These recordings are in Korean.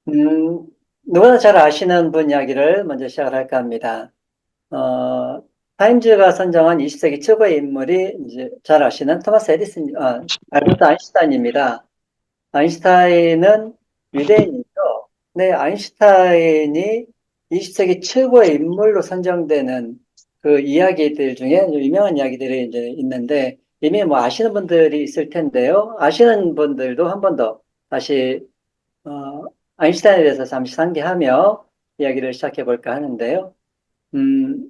음, 누구나 잘 아시는 분 이야기를 먼저 시작을 할까 합니다. 타임즈가 선정한 20세기 최고의 인물이 이제 잘 아시는 토마스 에디슨, 알버트 아인슈타인입니다. 아인슈타인은 유대인이죠. 네, 아인슈타인이 20세기 최고의 인물로 선정되는 그 이야기들 중에 유명한 이야기들이 이제 있는데 이미 뭐 아시는 분들이 있을 텐데요. 아시는 분들도 한 번 더 다시 어, 아인슈타인에 대해서 잠시 상기하며 이야기를 시작해 볼까 하는데요. 음,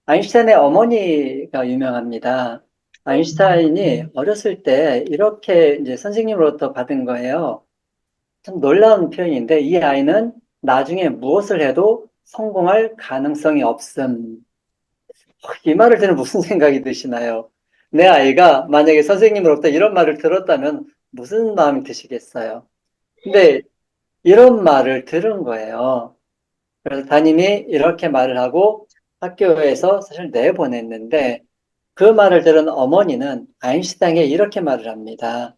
아인슈타인의 어머니가 유명합니다. 아인슈타인이 어렸을 때 이렇게 이제 선생님으로부터 받은 거예요. 참 놀라운 표현인데 이 아이는 나중에 무엇을 해도 성공할 가능성이 없음. 이 말을 들으면 무슨 생각이 드시나요? 내 아이가 만약에 선생님으로부터 이런 말을 들었다면 무슨 마음이 드시겠어요? 근데 이런 말을 들은 거예요. 그래서 담임이 이렇게 말을 하고 학교에서 사실 내보냈는데 그 말을 들은 어머니는 아인슈타인에게 이렇게 말을 합니다.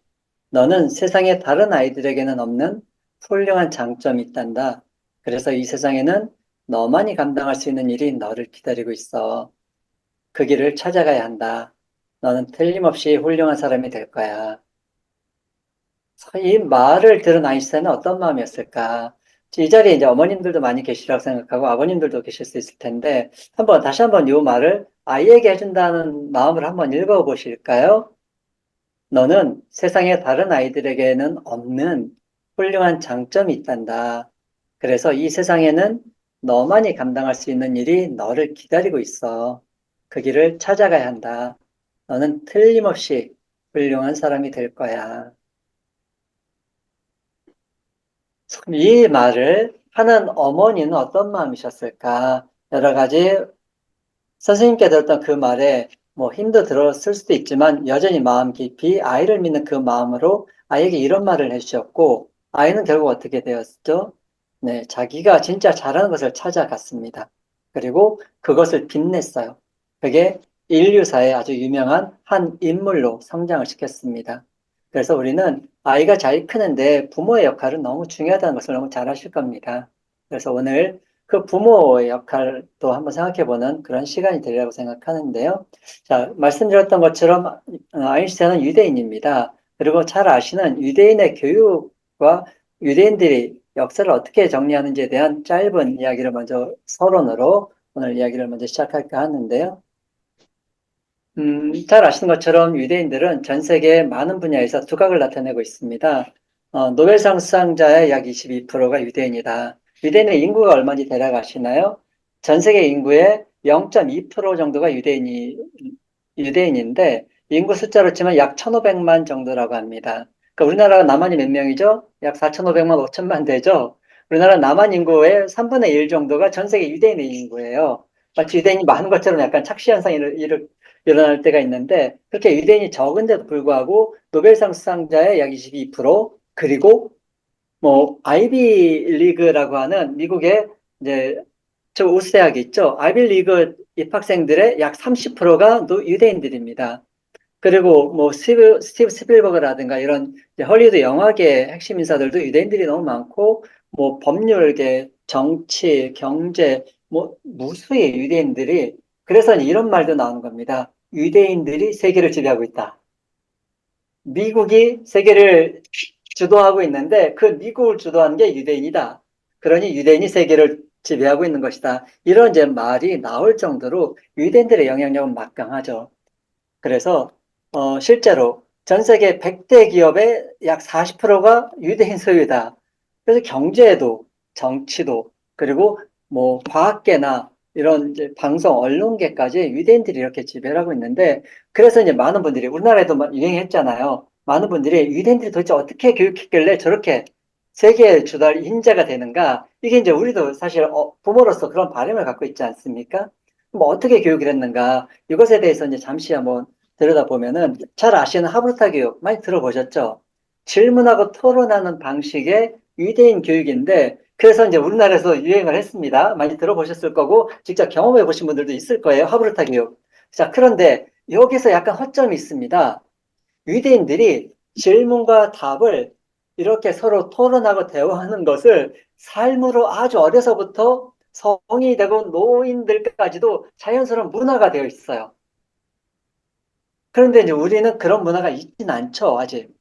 너는 세상에 다른 아이들에게는 없는 훌륭한 장점이 있단다. 그래서 이 세상에는 너만이 감당할 수 있는 일이 너를 기다리고 있어. 그 길을 찾아가야 한다. 너는 틀림없이 훌륭한 사람이 될 거야. 이 말을 들은 아인슈타인은 어떤 마음이었을까? 이 자리에 이제 어머님들도 많이 계시라고 생각하고 아버님들도 계실 수 있을 텐데 다시 한번 이 말을 아이에게 해준다는 마음을 한번 읽어보실까요? 너는 세상의 다른 아이들에게는 없는 훌륭한 장점이 있단다. 그래서 이 세상에는 너만이 감당할 수 있는 일이 너를 기다리고 있어. 그 길을 찾아가야 한다. 너는 틀림없이 훌륭한 사람이 될 거야. 이 말을 하는 어머니는 어떤 마음이셨을까? 여러 가지 선생님께 들었던 그 말에 뭐 힘도 들었을 수도 있지만 여전히 마음 깊이 아이를 믿는 그 마음으로 아이에게 이런 말을 해주셨고 아이는 결국 어떻게 되었죠? 네, 자기가 진짜 잘하는 것을 찾아갔습니다. 그리고 그것을 빛냈어요. 그게 인류사의 아주 유명한 한 인물로 성장을 시켰습니다. 그래서 우리는 아이가 잘 크는데 부모의 역할은 너무 중요하다는 것을 너무 잘 아실 겁니다. 그래서 오늘 그 부모의 역할도 한번 생각해보는 그런 시간이 되리라고 생각하는데요. 자, 말씀드렸던 것처럼 아인슈타인은 유대인입니다. 그리고 잘 아시는 유대인의 교육과 유대인들이 역사를 어떻게 정리하는지에 대한 짧은 이야기를 먼저 서론으로 오늘 이야기를 먼저 시작할까 하는데요. 잘 아시는 것처럼 유대인들은 전 세계 많은 분야에서 두각을 나타내고 있습니다. 노벨상 수상자의 약 22%가 유대인이다. 유대인의 인구가 얼마인지 대략 아시나요? 전 세계 인구의 0.2% 정도가 유대인인데, 인구 숫자로 치면 약 1,500만 정도라고 합니다. 그러니까 우리나라가 남한이 몇 명이죠? 약 4,500만, 5천만 되죠? 우리나라 남한 인구의 3분의 1 정도가 전 세계 유대인의 인구예요. 마치 유대인이 많은 것처럼 약간 착시 현상이 일어날 때가 있는데 그렇게 유대인이 적은데도 불구하고 노벨상 수상자의 약 22% 그리고 뭐 아이비 리그라고 하는 미국의 이제 저 우수대학이 있죠. 아이비 리그 입학생들의 약 30%가 유대인들입니다. 그리고 뭐 스티브 스필버그라든가 이런 헐리우드 영화계 핵심 인사들도 유대인들이 너무 많고 뭐 법률계, 정치, 경제 뭐 무수히 유대인들이 그래서 이런 말도 나오는 겁니다. 유대인들이 세계를 지배하고 있다. 미국이 세계를 주도하고 있는데 그 미국을 주도하는 게 유대인이다. 그러니 유대인이 세계를 지배하고 있는 것이다. 이런 이제 말이 나올 정도로 유대인들의 영향력은 막강하죠. 그래서 실제로 전 세계 100대 기업의 약 40%가 유대인 소유다. 그래서 경제도 정치도 그리고 뭐 과학계나 이런 이제 방송 언론계까지 유대인들이 이렇게 지배를 하고 있는데 그래서 이제 많은 분들이 우리나라에도 유행했잖아요. 많은 분들이 유대인들이 도대체 어떻게 교육했길래 저렇게 세계 주달 인재가 되는가? 이게 이제 우리도 사실 부모로서 그런 바람을 갖고 있지 않습니까? 뭐 어떻게 교육을 했는가? 이것에 대해서 이제 잠시 한번 들여다보면은 잘 아시는 하브르타 교육 많이 들어보셨죠? 질문하고 토론하는 방식의 유대인 교육인데 그래서 이제 우리나라에서 유행을 했습니다. 많이 들어보셨을 거고 직접 경험해 보신 분들도 있을 거예요. 하브르타 교육. 자, 그런데 여기서 약간 허점이 있습니다. 유대인들이 질문과 답을 이렇게 서로 토론하고 대화하는 것을 삶으로 아주 어려서부터 성인이 되고 노인들까지도 자연스러운 문화가 되어 있어요. 그런데 이제 우리는 그런 문화가 있진 않죠, 아직.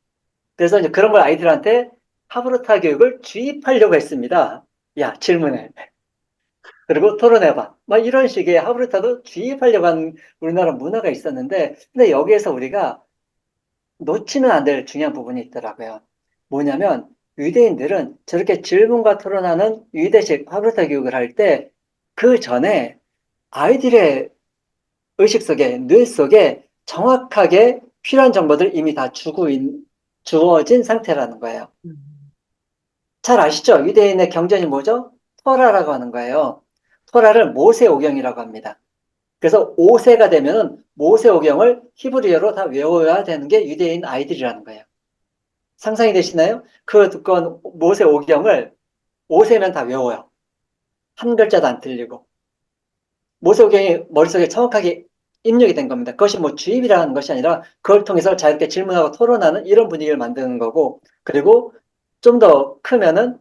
그래서 이제 그런 걸 아이들한테 하브르타 교육을 주입하려고 했습니다. 야, 질문해. 그리고 토론해봐. 막 이런 식의 하브르타도 주입하려고 하는 우리나라 문화가 있었는데, 근데 여기에서 우리가 놓치면 안 될 중요한 부분이 있더라고요. 뭐냐면, 유대인들은 저렇게 질문과 토론하는 유대식 하브르타 교육을 할 때, 그 전에 아이들의 의식 속에, 뇌 속에 정확하게 필요한 정보들 이미 다 주어진 상태라는 거예요. 잘 아시죠? 유대인의 경전이 뭐죠? 토라라고 하는 거예요. 토라를 모세오경이라고 합니다. 그래서 5세가 되면 모세오경을 히브리어로 다 외워야 되는 게 유대인 아이들이라는 거예요. 상상이 되시나요? 그 두꺼운 모세오경을 5세면 다 외워요. 한 글자도 안 틀리고. 모세오경이 머릿속에 정확하게 입력이 된 겁니다. 그것이 뭐 주입이라는 것이 아니라 그걸 통해서 자유롭게 질문하고 토론하는 이런 분위기를 만드는 거고, 그리고 좀 더 크면은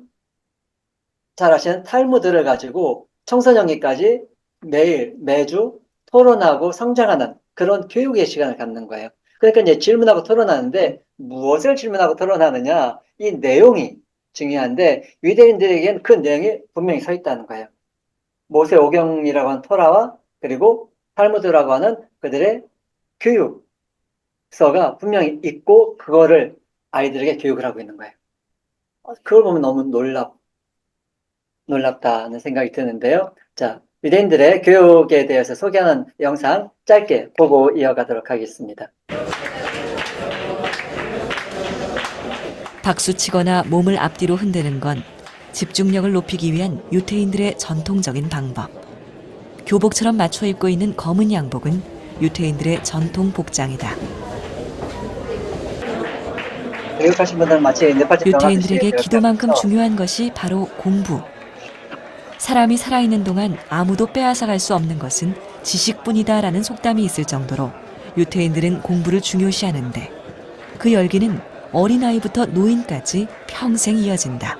잘 아시는 탈무드를 가지고 청소년기까지 매일, 매주 토론하고 성장하는 그런 교육의 시간을 갖는 거예요. 그러니까 이제 질문하고 토론하는데 무엇을 질문하고 토론하느냐, 이 내용이 중요한데 유대인들에겐 그 내용이 분명히 서 있다는 거예요. 모세오경이라고 하는 토라와 그리고 탈무드라고 하는 그들의 교육서가 분명히 있고 그거를 아이들에게 교육을 하고 있는 거예요. 그걸 보면 너무 놀랍다는 생각이 드는데요. 자, 유대인들의 교육에 대해서 소개하는 영상 짧게 보고 이어가도록 하겠습니다. 박수치거나 몸을 앞뒤로 흔드는 건 집중력을 높이기 위한 유태인들의 전통적인 방법. 교복처럼 맞춰 입고 있는 검은 양복은 유태인들의 전통 복장이다. 교육하신 분들은 마치 네팔집 병아듯이 유태인들에게 기도만큼 중요한 것이 바로 공부. 사람이 살아있는 동안 아무도 빼앗아갈 수 없는 것은 지식뿐이다라는 속담이 있을 정도로 유태인들은 공부를 중요시하는데 그 열기는 어린아이부터 노인까지 평생 이어진다.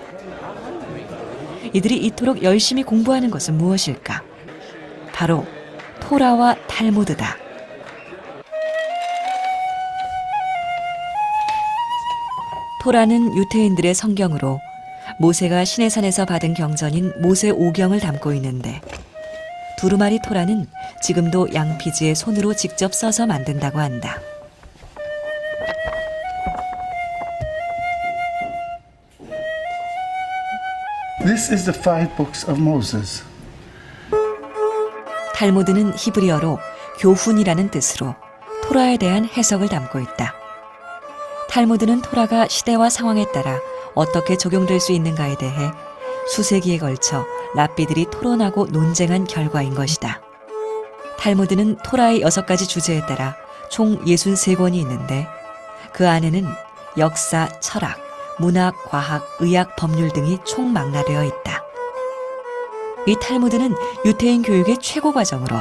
이들이 이토록 열심히 공부하는 것은 무엇일까? 바로 토라와 탈무드다. 토라는 유태인들의 성경으로 모세가 시내산에서 받은 경전인 모세오경을 담고 있는데 두루마리 토라는 지금도 양피지에 손으로 직접 써서 만든다고 한다. This is the five books of Moses. 탈무드는 히브리어로 교훈이라는 뜻으로 토라에 대한 해석을 담고 있다. 탈무드는 토라가 시대와 상황에 따라 어떻게 적용될 수 있는가에 대해 수세기에 걸쳐 랍비들이 토론하고 논쟁한 결과인 것이다. 탈무드는 토라의 6가지 주제에 따라 총 63권이 있는데 그 안에는 역사, 철학, 문학, 과학, 의학, 법률 등이 총망라되어 있다. 이 탈무드는 유태인 교육의 최고 과정으로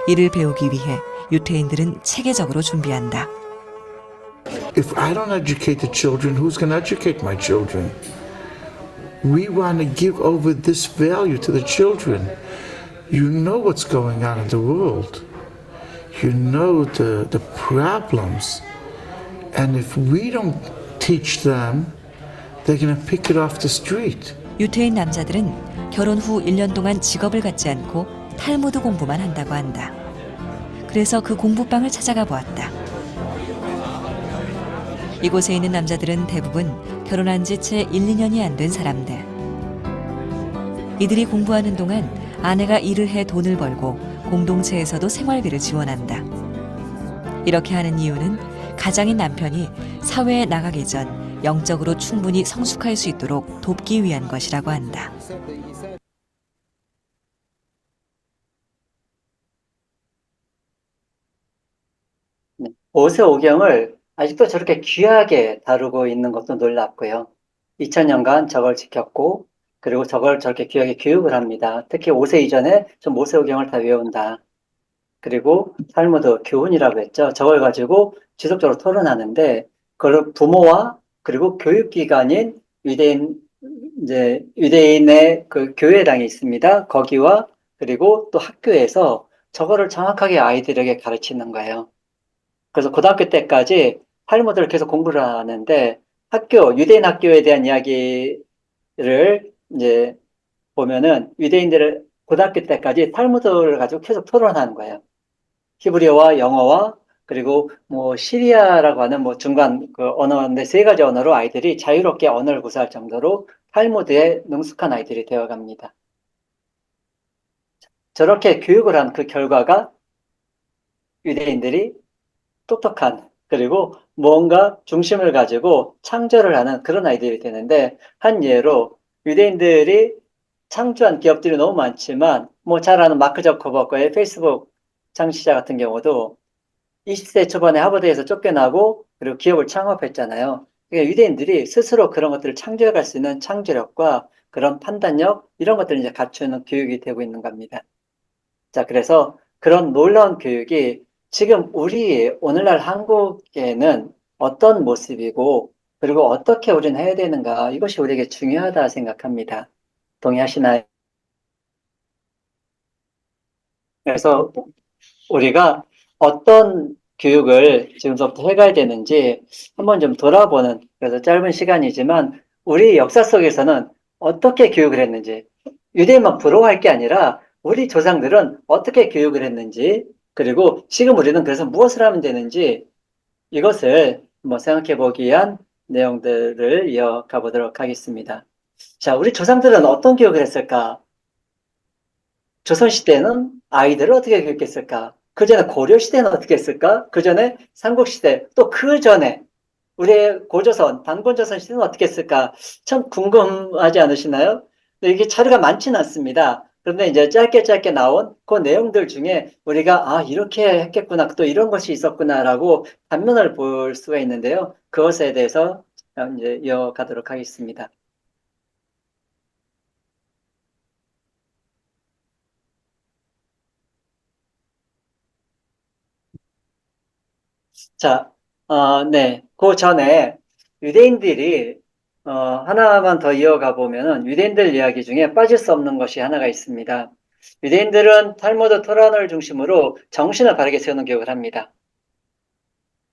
이를 배우기 위해 유태인들은 체계적으로 준비한다. If I don't educate the children, who's going to educate my children? We want to give over this value to the children. You know what's going on in the world. You know the problems. And if we don't teach them, they're going to pick it off the street. 유태인 남자들은 결혼 후 1년 동안 직업을 갖지 않고 탈무드 공부만 한다고 한다. 그래서 그 공부방을 찾아가 보았다. 이곳에 있는 남자들은 대부분 결혼한 지 채 1, 2년이 안 된 사람들. 이들이 공부하는 동안 아내가 일을 해 돈을 벌고 공동체에서도 생활비를 지원한다. 이렇게 하는 이유는 가장인 남편이 사회에 나가기 전 영적으로 충분히 성숙할 수 있도록 돕기 위한 것이라고 한다. 모세오경을 아직도 저렇게 귀하게 다루고 있는 것도 놀랍고요. 2000년간 저걸 지켰고, 그리고 저걸 저렇게 귀하게 교육을 합니다. 특히 5세 이전에 좀 모세오경을 다 외운다. 그리고 탈무드 교훈이라고 했죠. 저걸 가지고 지속적으로 토론하는데, 그걸 부모와 그리고 교육기관인 유대인의 그 교회당이 있습니다. 거기와 그리고 또 학교에서 저거를 정확하게 아이들에게 가르치는 거예요. 그래서 고등학교 때까지 탈무드를 계속 공부를 하는데 유대인 학교에 대한 이야기를 이제 보면은 유대인들을 고등학교 때까지 탈무드를 가지고 계속 토론하는 거예요. 히브리어와 영어와 그리고 뭐 시리아라고 하는 뭐 중간 그 언어인데 세 가지 언어로 아이들이 자유롭게 언어를 구사할 정도로 탈무드에 능숙한 아이들이 되어갑니다. 저렇게 교육을 한 그 결과가 유대인들이 똑똑한 그리고 뭔가 중심을 가지고 창조를 하는 그런 아이들이 되는데 한 예로 유대인들이 창조한 기업들이 너무 많지만 뭐 잘 아는 마크 저커버그의 페이스북 창시자 같은 경우도 20세 초반에 하버드에서 쫓겨나고 그리고 기업을 창업했잖아요. 그러니까 유대인들이 스스로 그런 것들을 창조해갈 수 있는 창조력과 그런 판단력 이런 것들을 이제 갖추는 교육이 되고 있는 겁니다. 자, 그래서 그런 놀라운 교육이 지금 우리 오늘날 한국에는 어떤 모습이고 그리고 어떻게 우리는 해야 되는가 이것이 우리에게 중요하다 생각합니다. 동의하시나요? 그래서 우리가 어떤 교육을 지금부터 해가야 되는지 한번 좀 돌아보는 그래서 짧은 시간이지만 우리 역사 속에서는 어떻게 교육을 했는지 유대인만 부러워할 게 아니라 우리 조상들은 어떻게 교육을 했는지 그리고 지금 우리는 그래서 무엇을 하면 되는지 이것을 한번 생각해 보기 위한 내용들을 이어가 보도록 하겠습니다. 자, 우리 조상들은 어떤 교육을 했을까? 조선시대는 아이들을 어떻게 교육했을까? 그 전에 고려시대는 어떻게 했을까? 그 전에 삼국시대, 또 그 전에 우리의 고조선, 단곤조선 시대는 어떻게 했을까? 참 궁금하지 않으시나요? 근데 이게 자료가 많지는 않습니다. 그런데 이제 짧게 짧게 나온 그 내용들 중에 우리가 이렇게 했겠구나, 또 이런 것이 있었구나라고 단면을 볼 수가 있는데요. 그것에 대해서 이제 이어가도록 하겠습니다. 자, 네. 그 전에 유대인들이, 하나만 더 이어가 보면은 유대인들 이야기 중에 빠질 수 없는 것이 하나가 있습니다. 유대인들은 탈무드 토란을 중심으로 정신을 바르게 세우는 교육을 합니다.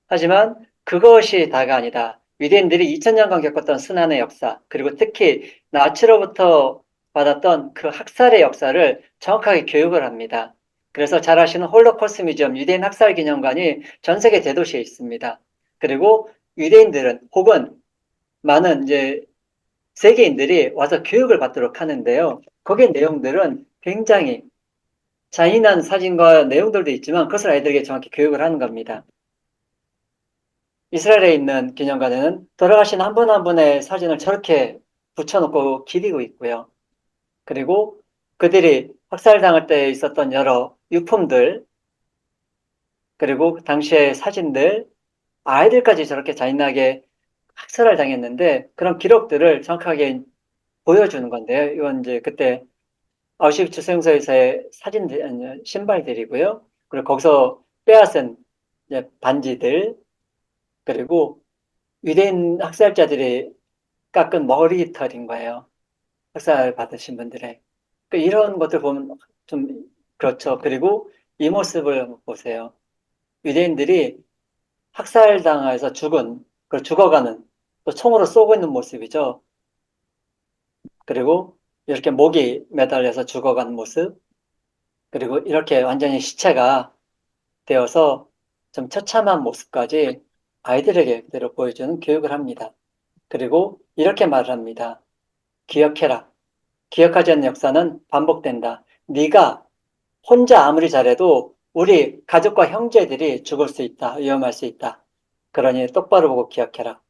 하지만 그것이 다가 아니다. 유대인들이 2000년간 겪었던 순환의 역사, 그리고 특히 나치로부터 받았던 그 학살의 역사를 정확하게 교육을 합니다. 그래서 잘 아시는 홀로코스트 뮤지엄 유대인 학살 기념관이 전 세계 대도시에 있습니다. 그리고 유대인들은 혹은 많은 이제 세계인들이 와서 교육을 받도록 하는데요. 거기에 내용들은 굉장히 잔인한 사진과 내용들도 있지만 그것을 아이들에게 정확히 교육을 하는 겁니다. 이스라엘에 있는 기념관에는 돌아가신 한 분 한 분의 사진을 저렇게 붙여놓고 기리고 있고요. 그리고 그들이 학살당할 때 있었던 여러 유품들, 그리고 당시의 사진들, 아이들까지 저렇게 잔인하게 학살을 당했는데 그런 기록들을 정확하게 보여주는 건데요. 이건 이제 그때 아우슈비츠 수용소에서의 사진들, 아니, 신발들이고요. 그리고 거기서 빼앗은 이제 반지들, 그리고 유대인 학살자들이 깎은 머리털인 거예요. 학살 받으신 분들의. 이런 것들 보면 좀 그렇죠. 그리고 이 모습을 한번 보세요. 유대인들이 학살당해서 죽어가는, 또 총으로 쏘고 있는 모습이죠. 그리고 이렇게 목이 매달려서 죽어가는 모습, 그리고 이렇게 완전히 시체가 되어서 좀 처참한 모습까지 아이들에게 그대로 보여주는 교육을 합니다. 그리고 이렇게 말을 합니다. 기억해라. 기억하지 않는 역사는 반복된다. 네가 혼자 아무리 잘해도 우리 가족과 형제들이 죽을 수 있다. 위험할 수 있다. 그러니 똑바로 보고 기억해라.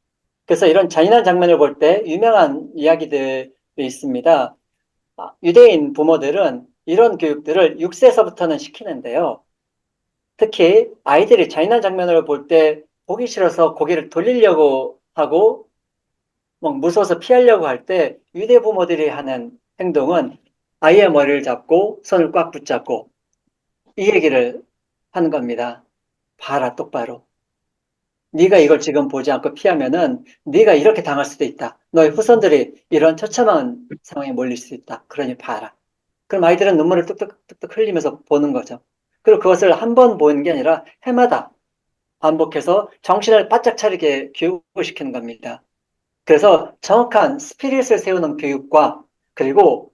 그래서 이런 잔인한 장면을 볼 때 유명한 이야기들이 있습니다. 유대인 부모들은 이런 교육들을 6세서부터는 시키는데요. 특히 아이들이 잔인한 장면을 볼 때 보기 싫어서 고개를 돌리려고 하고 막 무서워서 피하려고 할 때 유대 부모들이 하는 행동은 아이의 머리를 잡고 손을 꽉 붙잡고 이 얘기를 하는 겁니다. 봐라 똑바로. 네가 이걸 지금 보지 않고 피하면은 네가 이렇게 당할 수도 있다. 너의 후손들이 이런 처참한 상황에 몰릴 수 있다. 그러니 봐라. 그럼 아이들은 눈물을 뚝뚝뚝뚝 흘리면서 보는 거죠. 그리고 그것을 한 번 보는 게 아니라 해마다 반복해서 정신을 바짝 차리게 교육을 시키는 겁니다. 그래서 정확한 스피릿을 세우는 교육과 그리고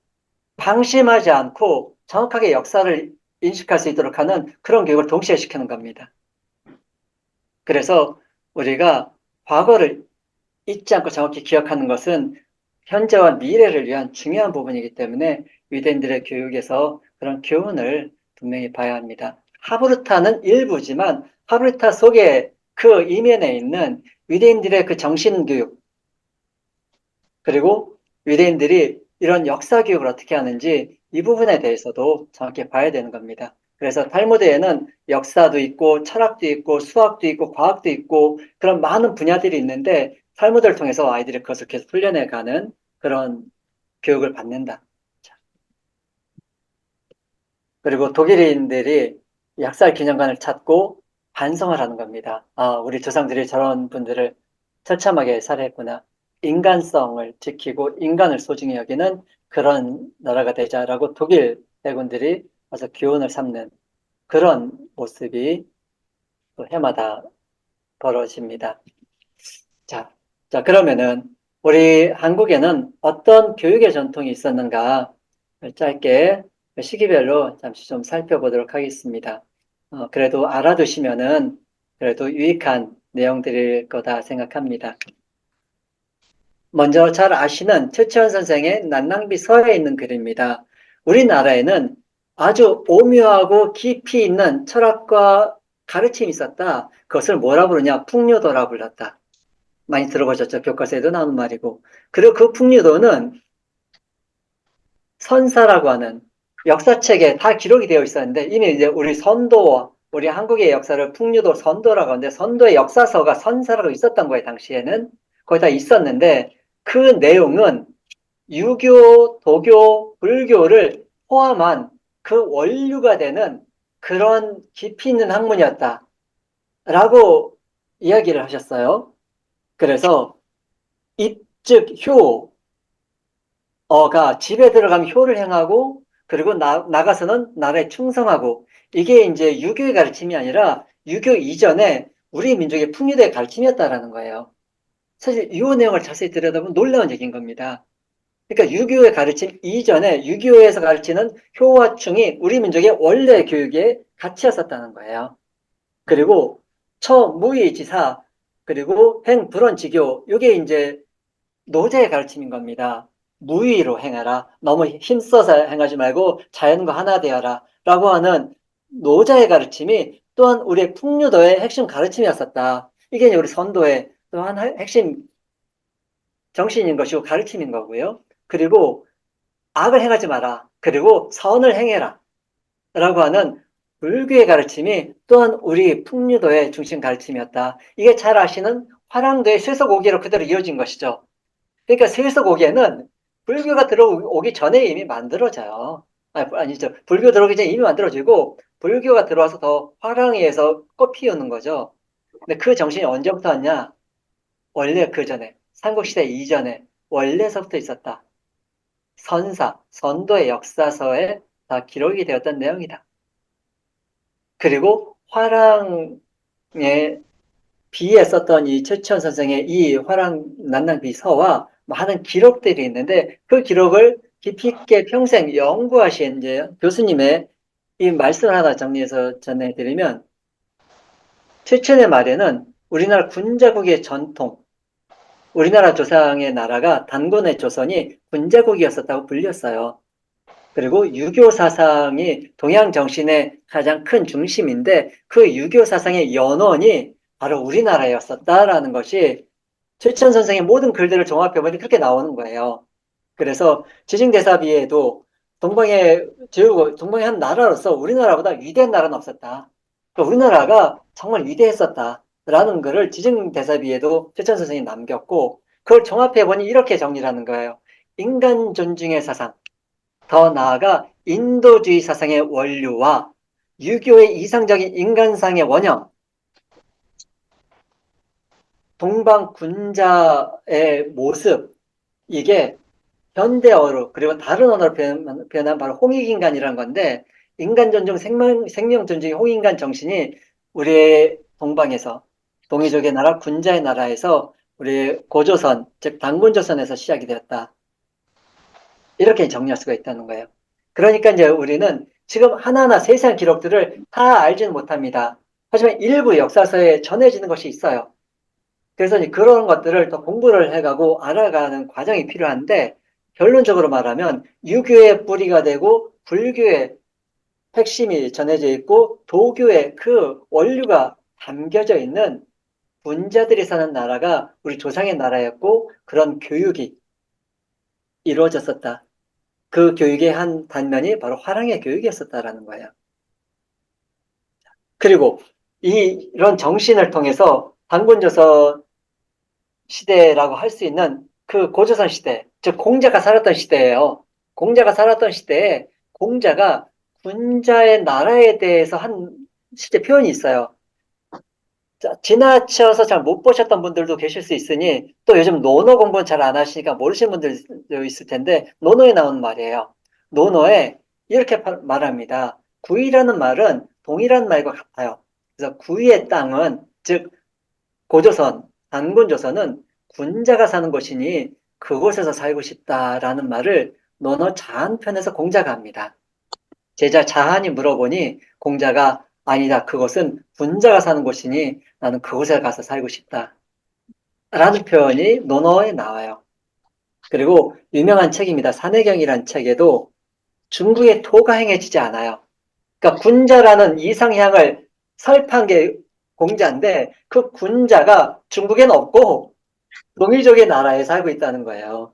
방심하지 않고 정확하게 역사를 인식할 수 있도록 하는 그런 교육을 동시에 시키는 겁니다. 그래서 우리가 과거를 잊지 않고 정확히 기억하는 것은 현재와 미래를 위한 중요한 부분이기 때문에 유대인들의 교육에서 그런 교훈을 분명히 봐야 합니다. 하브루타는 일부지만 하브루타 속에 그 이면에 있는 유대인들의 그 정신교육, 그리고 유대인들이 이런 역사 교육을 어떻게 하는지 이 부분에 대해서도 정확히 봐야 되는 겁니다. 그래서 탈무드에는 역사도 있고 철학도 있고 수학도 있고 과학도 있고 그런 많은 분야들이 있는데 탈무드를 통해서 아이들이 그것을 계속 훈련해가는 그런 교육을 받는다. 그리고 독일인들이 약살 기념관을 찾고 반성을 하는 겁니다. 아, 우리 조상들이 저런 분들을 처참하게 살해했구나. 인간성을 지키고 인간을 소중히 여기는 그런 나라가 되자라고 독일 해군들이 와서 교훈을 삼는 그런 모습이 또 해마다 벌어집니다. 자, 그러면은 우리 한국에는 어떤 교육의 전통이 있었는가 짧게 시기별로 잠시 좀 살펴보도록 하겠습니다. 그래도 알아두시면은 그래도 유익한 내용들일 거다 생각합니다. 먼저 잘 아시는 최치원 선생의 난낭비 서에 있는 글입니다. 우리나라에는 아주 오묘하고 깊이 있는 철학과 가르침이 있었다. 그것을 뭐라 부르냐? 풍류도라 불렀다. 많이 들어보셨죠? 교과서에도 나오는 말이고. 그리고 그 풍류도는 선사라고 하는 역사책에 다 기록이 되어 있었는데 이미 이제 우리 선도, 우리 한국의 역사를 풍류도 선도라고 하는데 선도의 역사서가 선사라고 있었던 거예요. 당시에는. 거기 다 있었는데 그 내용은 유교, 도교, 불교를 포함한 그 원류가 되는 그런 깊이 있는 학문이었다. 라고 이야기를 하셨어요. 그래서 입즉 효, 어가 집에 들어가면 효를 행하고 그리고 나가서는 나라에 충성하고 이게 이제 유교의 가르침이 아니라 유교 이전에 우리 민족의 풍류대의 가르침이었다라는 거예요. 사실 이 내용을 자세히 들여다보면 놀라운 얘기인 겁니다. 그러니까 유교의 가르침 이전에 유교에서 가르치는 효와 충이 우리 민족의 원래 교육의 가치였었다는 거예요. 그리고 처무의지사 그리고 행불언지교 이게 이제 노제의 가르침인 겁니다. 무의로 행하라. 너무 힘써서 행하지 말고 자연과 하나 되어라. 라고 하는 노자의 가르침이 또한 우리의 풍류도의 핵심 가르침이었었다. 이게 우리 선도의 또한 핵심 정신인 것이고 가르침인 거고요. 그리고 악을 행하지 마라. 그리고 선을 행해라. 라고 하는 불교의 가르침이 또한 우리 풍류도의 중심 가르침이었다. 이게 잘 아시는 화랑도의 쇠석오기로 그대로 이어진 것이죠. 그러니까 쇠석오기에는 불교가 들어오기 전에 이미 만들어져요. 아니죠. 불교 들어오기 전에 이미 만들어지고 불교가 들어와서 더 화랑이에서 꽃 피우는 거죠. 근데 그 정신이 언제부터 왔냐? 원래 그 전에 삼국시대 이전에 원래서부터 있었다. 선사, 선도의 역사서에 다 기록이 되었던 내용이다. 그리고 화랑의 비에 썼던 이 최치원 선생의 이 화랑 난낭비서와 많은 기록들이 있는데 그 기록을 깊이 있게 평생 연구하신 이제 교수님의 이 말씀을 하나 정리해서 전해드리면 최치원의 말에는 우리나라 군자국의 전통, 우리나라 조상의 나라가 단군의 조선이 군자국이었었다고 불렸어요. 그리고 유교 사상이 동양 정신의 가장 큰 중심인데 그 유교 사상의 연원이 바로 우리나라였었다라는 것이 최천 선생의 모든 글들을 종합해보니 그렇게 나오는 거예요. 그래서 지징대사비에도 동방의 한 나라로서 우리나라보다 위대한 나라는 없었다. 그러니까 우리나라가 정말 위대했었다라는 것을 지징대사비에도 최천 선생이 남겼고 그걸 종합해보니 이렇게 정리를 하는 거예요. 인간 존중의 사상, 더 나아가 인도주의 사상의 원류와 유교의 이상적인 인간상의 원형, 동방 군자의 모습, 이게 현대어로 그리고 다른 언어로 표현한 바로 홍익인간이라는 건데, 인간 존중, 생명 존중의 홍익인간 정신이 우리의 동방에서, 동이족의 나라, 군자의 나라에서 우리 고조선, 즉 단군조선에서 시작이 되었다. 이렇게 정리할 수가 있다는 거예요. 그러니까 이제 우리는 지금 하나하나 세세한 기록들을 다 알지는 못합니다. 하지만 일부 역사서에 전해지는 것이 있어요. 그래서 이제 그런 것들을 더 공부를 해가고 알아가는 과정이 필요한데, 결론적으로 말하면 유교의 뿌리가 되고 불교의 핵심이 전해져 있고 도교의 그 원류가 담겨져 있는 군자들이 사는 나라가 우리 조상의 나라였고, 그런 교육이 이루어졌었다. 그 교육의 한 단면이 바로 화랑의 교육이었었다라는 거예요. 그리고 이런 정신을 통해서 단군조선 시대라고 할 수 있는 그 고조선 시대, 즉 공자가 살았던 시대예요. 공자가 살았던 시대에 공자가 군자의 나라에 대해서 한 시대 표현이 있어요. 자, 지나쳐서 잘 못 보셨던 분들도 계실 수 있으니, 또 요즘 논어 공부는 잘 안 하시니까 모르시는 분들도 있을 텐데, 논어에 나오는 말이에요. 논어에 이렇게 말합니다. 구이라는 말은 동이라는 말과 같아요. 그래서 구이의 땅은, 즉 고조선, 단군조선은 군자가 사는 곳이니 그곳에서 살고 싶다라는 말을 논어 자한편에서 공자가 합니다. 제자 자한이 물어보니 공자가 아니다, 그곳은 군자가 사는 곳이니 나는 그곳에 가서 살고 싶다 라는 표현이 논어에 나와요. 그리고 유명한 책입니다. 산해경이라는 책에도 중국의 토가 행해지지 않아요. 그러니까 군자라는 이상향을 설파한 게 공자인데, 그 군자가 중국에는 없고 동이족의 나라에 살고 있다는 거예요.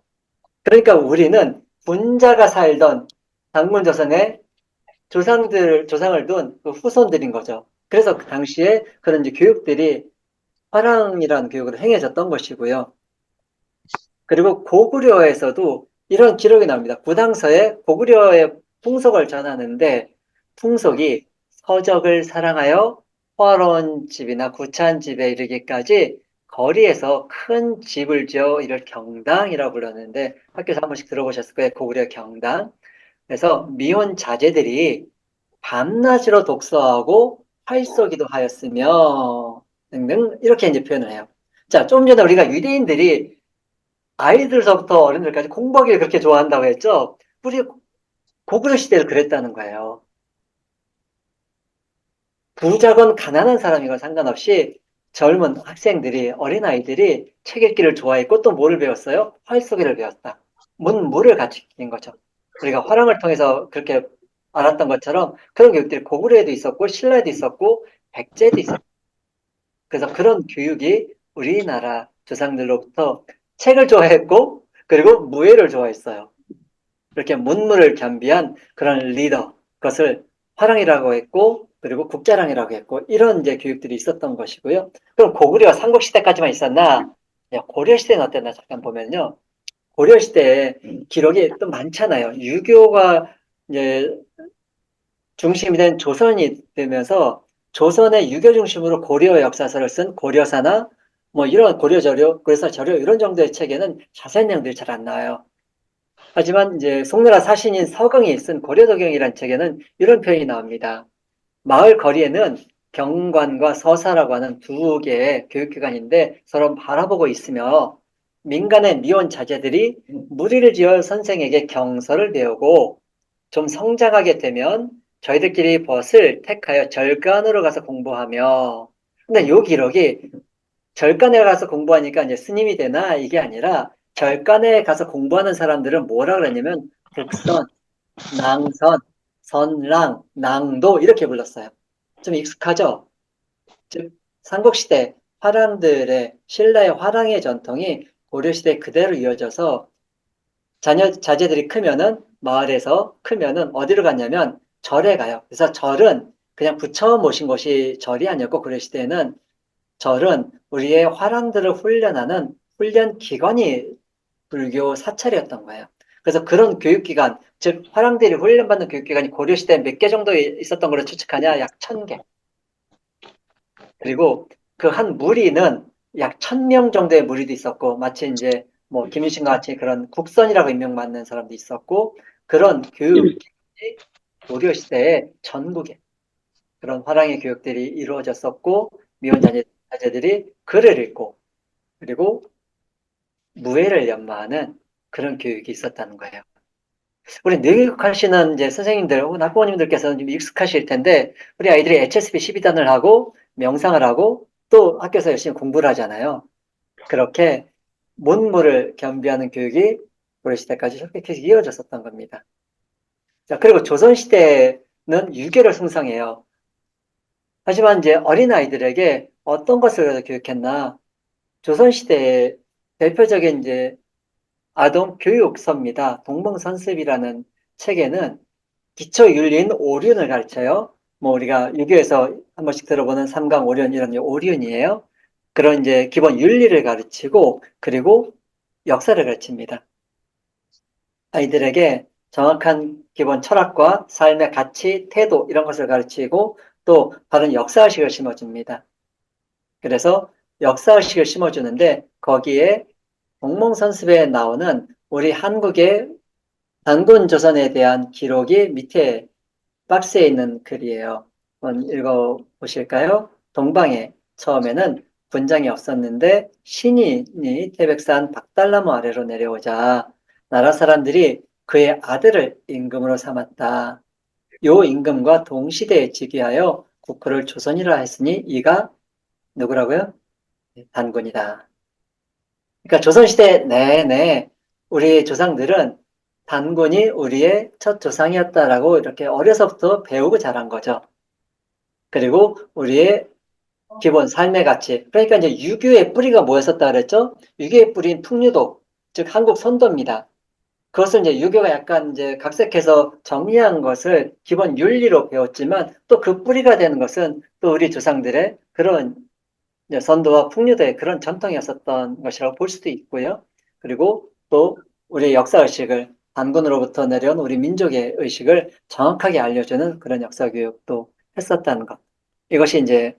그러니까 우리는 군자가 살던 당문조선의 조상을 둔 그 후손들인 거죠. 그래서 그 당시에 그런 이제 교육들이 화랑이라는 교육으로 행해졌던 것이고요. 그리고 고구려에서도 이런 기록이 나옵니다. 구당서에 고구려의 풍속을 전하는데, 풍속이 서적을 사랑하여 화로운 집이나 구차한 집에 이르기까지 거리에서 큰 집을 지어 이를 경당이라고 불렀는데, 학교에서 한 번씩 들어보셨을 거예요. 고구려 경당. 그래서 미혼 자제들이 밤낮으로 독서하고 활쏘기도 하였으며 등등 이렇게 이제 표현을 해요. 자, 좀 전에 우리가 유대인들이 아이들서부터 어른들까지 공부하기를 그렇게 좋아한다고 했죠. 우리 고구려 시대를 그랬다는 거예요. 부자건 가난한 사람이건 상관없이 젊은 학생들이, 어린아이들이 책 읽기를 좋아했고, 또 뭐를 배웠어요? 활쏘기를 배웠다. 문물을 갖추는 거죠. 우리가 화랑을 통해서 그렇게 알았던 것처럼 그런 교육들이 고구려에도 있었고 신라에도 있었고 백제에도 있었고, 그래서 그런 교육이 우리나라 조상들로부터 책을 좋아했고 그리고 무예를 좋아했어요. 이렇게 문물을 겸비한 그런 리더, 그것을 화랑이라고 했고 그리고 국자랑이라고 했고, 이런 이제 교육들이 있었던 것이고요. 그럼 고구려 삼국시대까지만 있었나? 고려시대는 어땠나 잠깐 보면요. 고려시대에 기록이 또 많잖아요. 유교가 이제 중심이 된 조선이 되면서 조선의 유교 중심으로 고려 역사서를 쓴 고려사나 뭐 이런 고려저료, 그래서 저료 이런 정도의 책에는 자세한 내용들이 잘 안 나와요. 하지만 이제 송나라 사신인 서경이 쓴 고려도경이라는 책에는 이런 표현이 나옵니다. 마을 거리에는 경관과 서사라고 하는 두 개의 교육기관인데 서로 바라보고 있으며, 민간의 미혼 자제들이 무리를 지어 선생에게 경서를 배우고 좀 성장하게 되면 저희들끼리 벗을 택하여 절간으로 가서 공부하며. 근데 요 기록이 절간에 가서 공부하니까 이제 스님이 되나 이게 아니라, 절간에 가서 공부하는 사람들은 뭐라 그러냐면 북선, 낭선, 선랑, 낭도 이렇게 불렀어요. 좀 익숙하죠? 즉 삼국시대 화랑들의, 신라의 화랑의 전통이 고려시대에 그대로 이어져서 자제들이 크면은, 마을에서 크면은 어디로 갔냐면 절에 가요. 그래서 절은 그냥 부처 모신 곳이 절이 아니었고, 고려시대에는 절은 우리의 화랑들을 훈련하는 훈련 기관이 불교 사찰이었던 거예요. 그래서 그런 교육기관, 즉 화랑들이 훈련받는 교육기관이 고려시대에 몇 개 정도 있었던 걸로 추측하냐? 약 1000개. 그리고 그 한 무리는 약 1000명 정도의 무리도 있었고, 마치 이제 뭐 김유신과 같이 그런 국선이라고 임명받는 사람도 있었고, 그런 교육이 고려 시대에 전국에 그런 화랑의 교육들이 이루어졌었고, 자제들이 글을 읽고, 그리고 무예를 연마하는 그런 교육이 있었다는 거예요. 우리 늙으시는 이제 선생님들 혹은 학부모님들께서는 좀 익숙하실 텐데, 우리 아이들이 HSP 12단을 하고, 명상을 하고, 또 학교에서 열심히 공부를 하잖아요. 그렇게 문무를 겸비하는 교육이 고려시대까지 그렇게 계속 이어졌었던 겁니다. 자, 그리고 조선시대는 유교를 숭상해요. 하지만 이제 어린아이들에게 어떤 것을 교육했나, 조선시대의 대표적인 이제 아동 교육서입니다. 동몽선습이라는 책에는 기초윤리인 오륜을 가르쳐요. 뭐 우리가 유교에서 한 번씩 들어보는 삼강 오륜 이런 오륜이에요. 그런 이제 기본 윤리를 가르치고 그리고 역사를 가르칩니다. 아이들에게 정확한 기본 철학과 삶의 가치, 태도 이런 것을 가르치고 또 바른 역사의식을 심어줍니다. 그래서 역사의식을 심어주는데 거기에 동몽선습에 나오는 우리 한국의 단군 조선에 대한 기록이 밑에 박스에 있는 글이에요. 한번 읽어보실까요? 동방에 처음에는 군장이 없었는데 신인이 태백산 박달나무 아래로 내려오자 나라 사람들이 그의 아들을 임금으로 삼았다. 요 임금과 동시대에 즉위하여 국호를 조선이라 했으니 이가 누구라고요? 단군이다. 그러니까 조선시대 내내 우리 조상들은 단군이 우리의 첫 조상이었다라고 이렇게 어려서부터 배우고 자란 거죠. 그리고 우리의 기본 삶의 가치. 그러니까 이제 유교의 뿌리가 뭐였었다 그랬죠? 유교의 뿌리는 풍류도, 즉 한국 선도입니다. 그것을 이제 유교가 약간 이제 각색해서 정리한 것을 기본 윤리로 배웠지만 또 그 뿌리가 되는 것은 또 우리 조상들의 그런 이제 선도와 풍류도의 그런 전통이었었던 것이라고 볼 수도 있고요. 그리고 또 우리의 역사의식을 단군으로부터 내려온 우리 민족의 의식을 정확하게 알려주는 그런 역사교육도 했었다는 것. 이것이 이제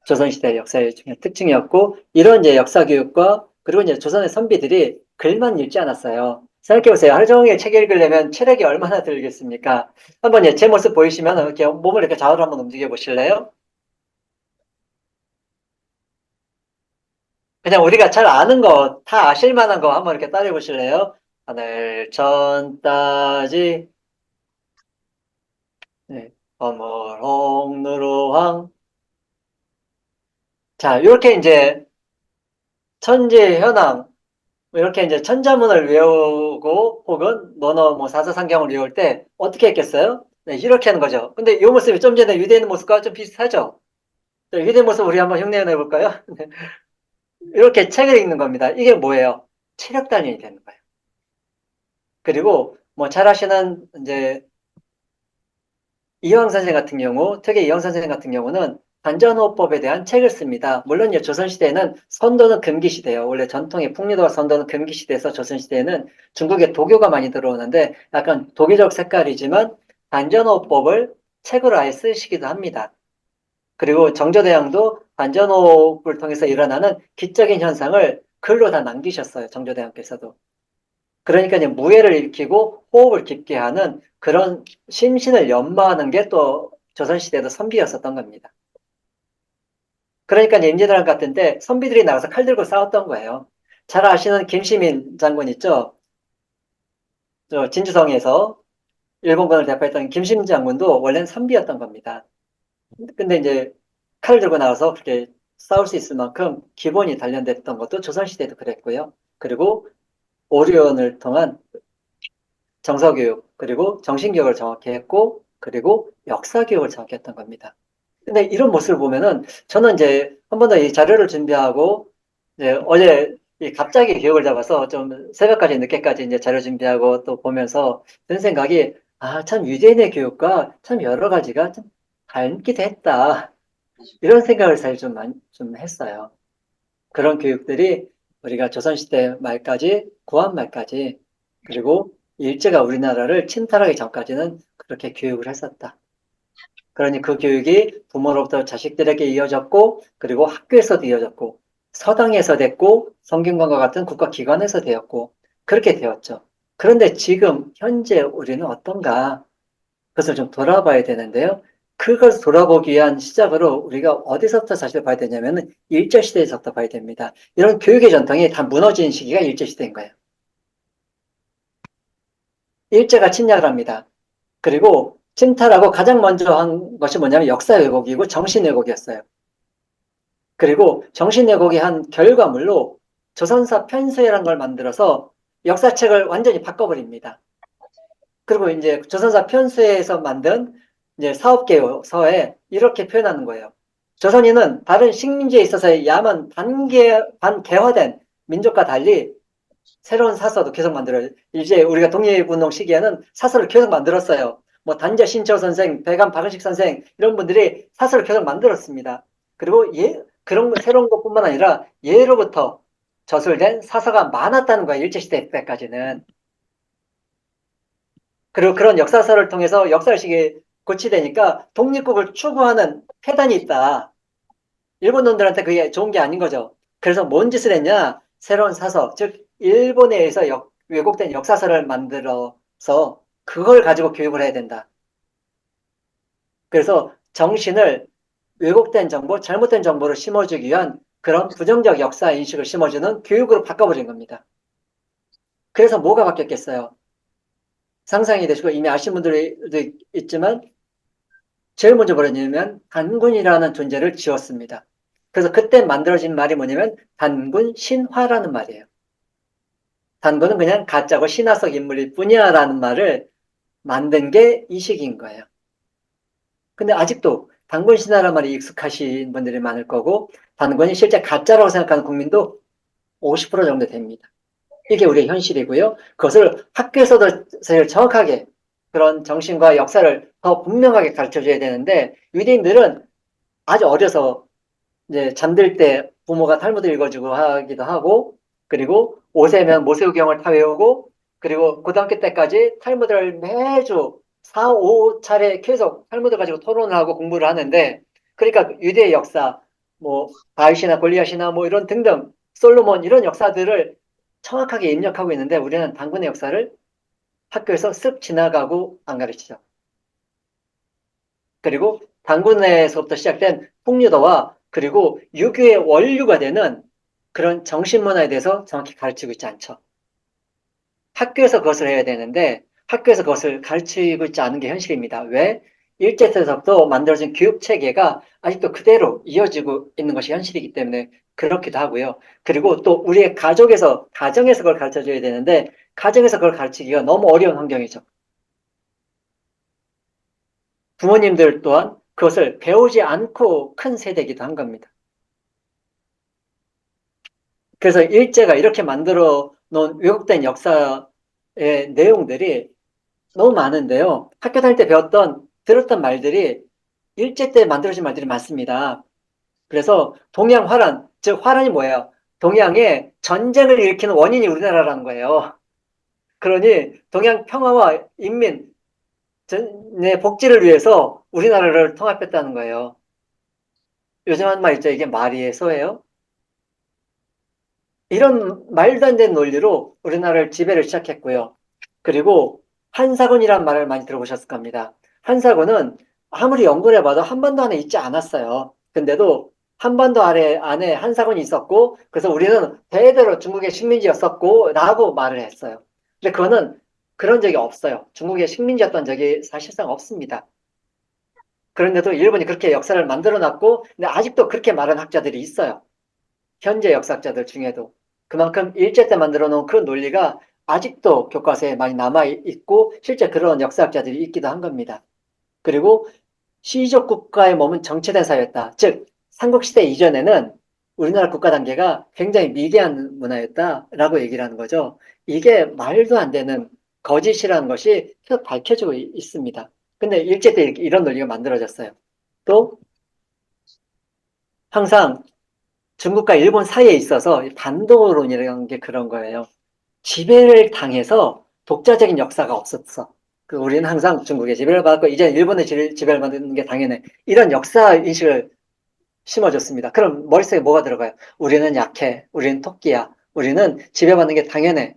조선시대 역사의 중요한 특징이었고, 이런 이제 역사교육과 그리고 이제 조선의 선비들이 글만 읽지 않았어요. 생각해보세요. 하루 종일 책 읽으려면 체력이 얼마나 들겠습니까? 한번 제 모습 보이시면 이렇게 몸을 이렇게 좌우로 한번 움직여 보실래요? 그냥 우리가 잘 아는 거, 다 아실 만한 거 한번 이렇게 따라해 보실래요? 하늘, 천, 따지, 네. 어물, 홍, 누루, 황. 자, 이렇게 이제 천지, 현황, 뭐 이렇게 이제 천자문을 외우고 혹은 너너 뭐 사서상경을 외울 때 어떻게 했겠어요? 네, 이렇게 하는 거죠. 근데 이 모습이 좀 전에 유대인 모습과 좀 비슷하죠? 자, 유대인 모습 우리 한번 흉내내 볼까요? 이렇게 책을 읽는 겁니다. 이게 뭐예요? 체력 단련이 되는 거예요. 그리고 뭐 잘 아시는 이제 이황 선생 같은 경우, 특히 이황 선생 같은 경우는 반전호흡법에 대한 책을 씁니다. 물론 조선시대에는 선도는 금기시대예요. 원래 전통의 풍류도와 선도는 금기시대에서 조선시대에는 중국에 도교가 많이 들어오는데 약간 도교적 색깔이지만 반전호흡법을 책으로 아예 쓰시기도 합니다. 그리고 정조대왕도 반전호흡을 통해서 일어나는 기적인 현상을 글로 다 남기셨어요. 정조대왕께서도. 그러니까 이제 무예를 일으키고 호흡을 깊게 하는 그런 심신을 연마하는 게 또 조선시대도 선비였었던 겁니다. 그러니까 이제 임진왜란 같은 때 선비들이 나가서 칼 들고 싸웠던 거예요. 잘 아시는 김시민 장군 있죠? 저 진주성에서 일본군을 대표했던 김시민 장군도 원래는 선비였던 겁니다. 근데 이제 칼을 들고 나와서 그렇게 싸울 수 있을 만큼 기본이 단련됐던 것도 조선시대도 그랬고요. 그리고 오리온을 통한 정서교육, 그리고 정신교육을 정확히 했고, 그리고 역사교육을 정확히 했던 겁니다. 근데 이런 모습을 보면은 저는 이제 한 번 더 이 자료를 준비하고, 이제 어제 갑자기 기억을 잡아서 좀 새벽까지 늦게까지 이제 자료 준비하고 또 보면서 드는 생각이, 아, 참 유대인의 교육과 참 여러 가지가 좀 닮기도 했다. 이런 생각을 사실 좀 했어요. 그런 교육들이 우리가 조선시대 말까지, 구한 말까지, 그리고 일제가 우리나라를 침탈하기 전까지는 그렇게 교육을 했었다. 그러니 그 교육이 부모로부터 자식들에게 이어졌고, 그리고 학교에서도 이어졌고, 서당에서 됐고 성균관과 같은 국가기관에서 되었고 그렇게 되었죠. 그런데 지금 현재 우리는 어떤가? 그것을 좀 돌아봐야 되는데요. 그걸 돌아보기 위한 시작으로 우리가 어디서부터 사실 봐야 되냐면 일제시대에서부터 봐야 됩니다. 이런 교육의 전통이 다 무너진 시기가 일제시대인 거예요. 일제가 침략을 합니다. 그리고 침탈하고 가장 먼저 한 것이 뭐냐면 역사 왜곡이고 정신 왜곡이었어요. 그리고 정신 왜곡이 한 결과물로 조선사 편서회라는 걸 만들어서 역사책을 완전히 바꿔버립니다. 그리고 이제 조선사 편서회에서 만든 이제 사업개요서에 이렇게 표현하는 거예요. 조선인은 다른 식민지에 있어서의 야만 반개화된 민족과 달리 새로운 사서도 계속 만들어요. 이제 우리가 독립운동 시기에는 사서를 계속 만들었어요. 뭐 단재 신철 선생, 배감 박은식 선생 이런 분들이 사서를 계속 만들었습니다. 그리고 그런 새로운 것뿐만 아니라 예로부터 저술된 사서가 많았다는 거예요. 일제시대 때까지는. 그리고 그런 역사서를 통해서 역사의식이 고취되니까 독립국을 추구하는 패단이 있다. 일본 놈들한테 그게 좋은 게 아닌 거죠. 그래서 뭔 짓을 했냐? 새로운 사서, 즉 일본에 의해서 왜곡된 역사서를 만들어서 그걸 가지고 교육을 해야 된다. 그래서 정신을 왜곡된 정보, 잘못된 정보를 심어주기 위한 그런 부정적 역사 인식을 심어주는 교육으로 바꿔버린 겁니다. 그래서 뭐가 바뀌었겠어요? 상상이 되시고 이미 아신 분들도 있지만 제일 먼저 뭐냐면 단군이라는 존재를 지었습니다. 그래서 그때 만들어진 말이 뭐냐면 단군 신화라는 말이에요. 단군은 그냥 가짜고 신화 속 인물일 뿐이야 라는 말을 만든 게 이 시기인 거예요. 근데 아직도 단군 신화라는 말이 익숙하신 분들이 많을 거고 단군이 실제 가짜라고 생각하는 국민도 50% 정도 됩니다. 이게 우리의 현실이고요. 그것을 학교에서도 사실 정확하게 그런 정신과 역사를 더 분명하게 가르쳐 줘야 되는데 유대인들은 아주 어려서 이제 잠들 때 부모가 탈무드 읽어주고 하기도 하고 그리고 5세면 모세우경을 다 외우고 그리고 고등학교 때까지 탈무드를 매주 4, 5차례 계속 탈무드 가지고 토론을 하고 공부를 하는데 그러니까 유대의 역사 뭐 다윗이나 골리앗이나 뭐 이런 등등 솔로몬 이런 역사들을 정확하게 입력하고 있는데 우리는 단군의 역사를 학교에서 쓱 지나가고 안 가르치죠. 그리고 단군에서부터 시작된 풍류도와 그리고 유교의 원류가 되는 그런 정신문화에 대해서 정확히 가르치고 있지 않죠. 학교에서 그것을 해야 되는데 학교에서 그것을 가르치고 있지 않은 게 현실입니다. 왜? 일제에서부터 만들어진 교육 체계가 아직도 그대로 이어지고 있는 것이 현실이기 때문에 그렇기도 하고요. 그리고 또 우리의 가정에서 그걸 가르쳐 줘야 되는데 가정에서 그걸 가르치기가 너무 어려운 환경이죠. 부모님들 또한 그것을 배우지 않고 큰 세대이기도 한 겁니다. 그래서 일제가 이렇게 만들어 놓은 왜곡된 역사의 내용들이 너무 많은데요. 학교 다닐 때 들었던 말들이 일제 때 만들어진 말들이 많습니다. 그래서 동양 화란, 즉 화란이 뭐예요? 동양에 전쟁을 일으키는 원인이 우리나라라는 거예요. 그러니 동양 평화와 인민의 복지를 위해서 우리나라를 통합했다는 거예요. 요즘 한 말 있죠. 이게 말이에요, 소예요? 이런 말도 안 되는 논리로 우리나라를 지배를 시작했고요. 그리고 한사군이라는 말을 많이 들어보셨을 겁니다. 한사군은 아무리 연구를 해봐도 한반도 안에 있지 않았어요. 근데도 한반도 안에 한사군이 있었고 그래서 우리는 대대로 중국의 식민지였었고 라고 말을 했어요. 근데 그거는 그런 적이 없어요. 중국의 식민지였던 적이 사실상 없습니다. 그런데도 일본이 그렇게 역사를 만들어놨고 근데 아직도 그렇게 말하는 학자들이 있어요. 현재 역사학자들 중에도. 그만큼 일제 때 만들어 놓은 그 논리가 아직도 교과서에 많이 남아있고 실제 그런 역사학자들이 있기도 한 겁니다. 그리고 시족 국가의 몸은 정체된 사회였다. 즉 삼국시대 이전에는 우리나라 국가 단계가 굉장히 미개한 문화였다라고 얘기를 하는 거죠. 이게 말도 안 되는 거짓이라는 것이 계속 밝혀지고 있습니다. 근데 일제 때 이런 논리가 만들어졌어요. 또 항상 중국과 일본 사이에 있어서 반도론이라는 게 그런 거예요. 지배를 당해서 독자적인 역사가 없었어. 우리는 항상 중국의 지배를 받았고 이제 일본의 지배를 받는 게 당연해. 이런 역사 인식을 심어줬습니다. 그럼 머릿속에 뭐가 들어가요? 우리는 약해. 우리는 토끼야. 우리는 지배받는 게 당연해.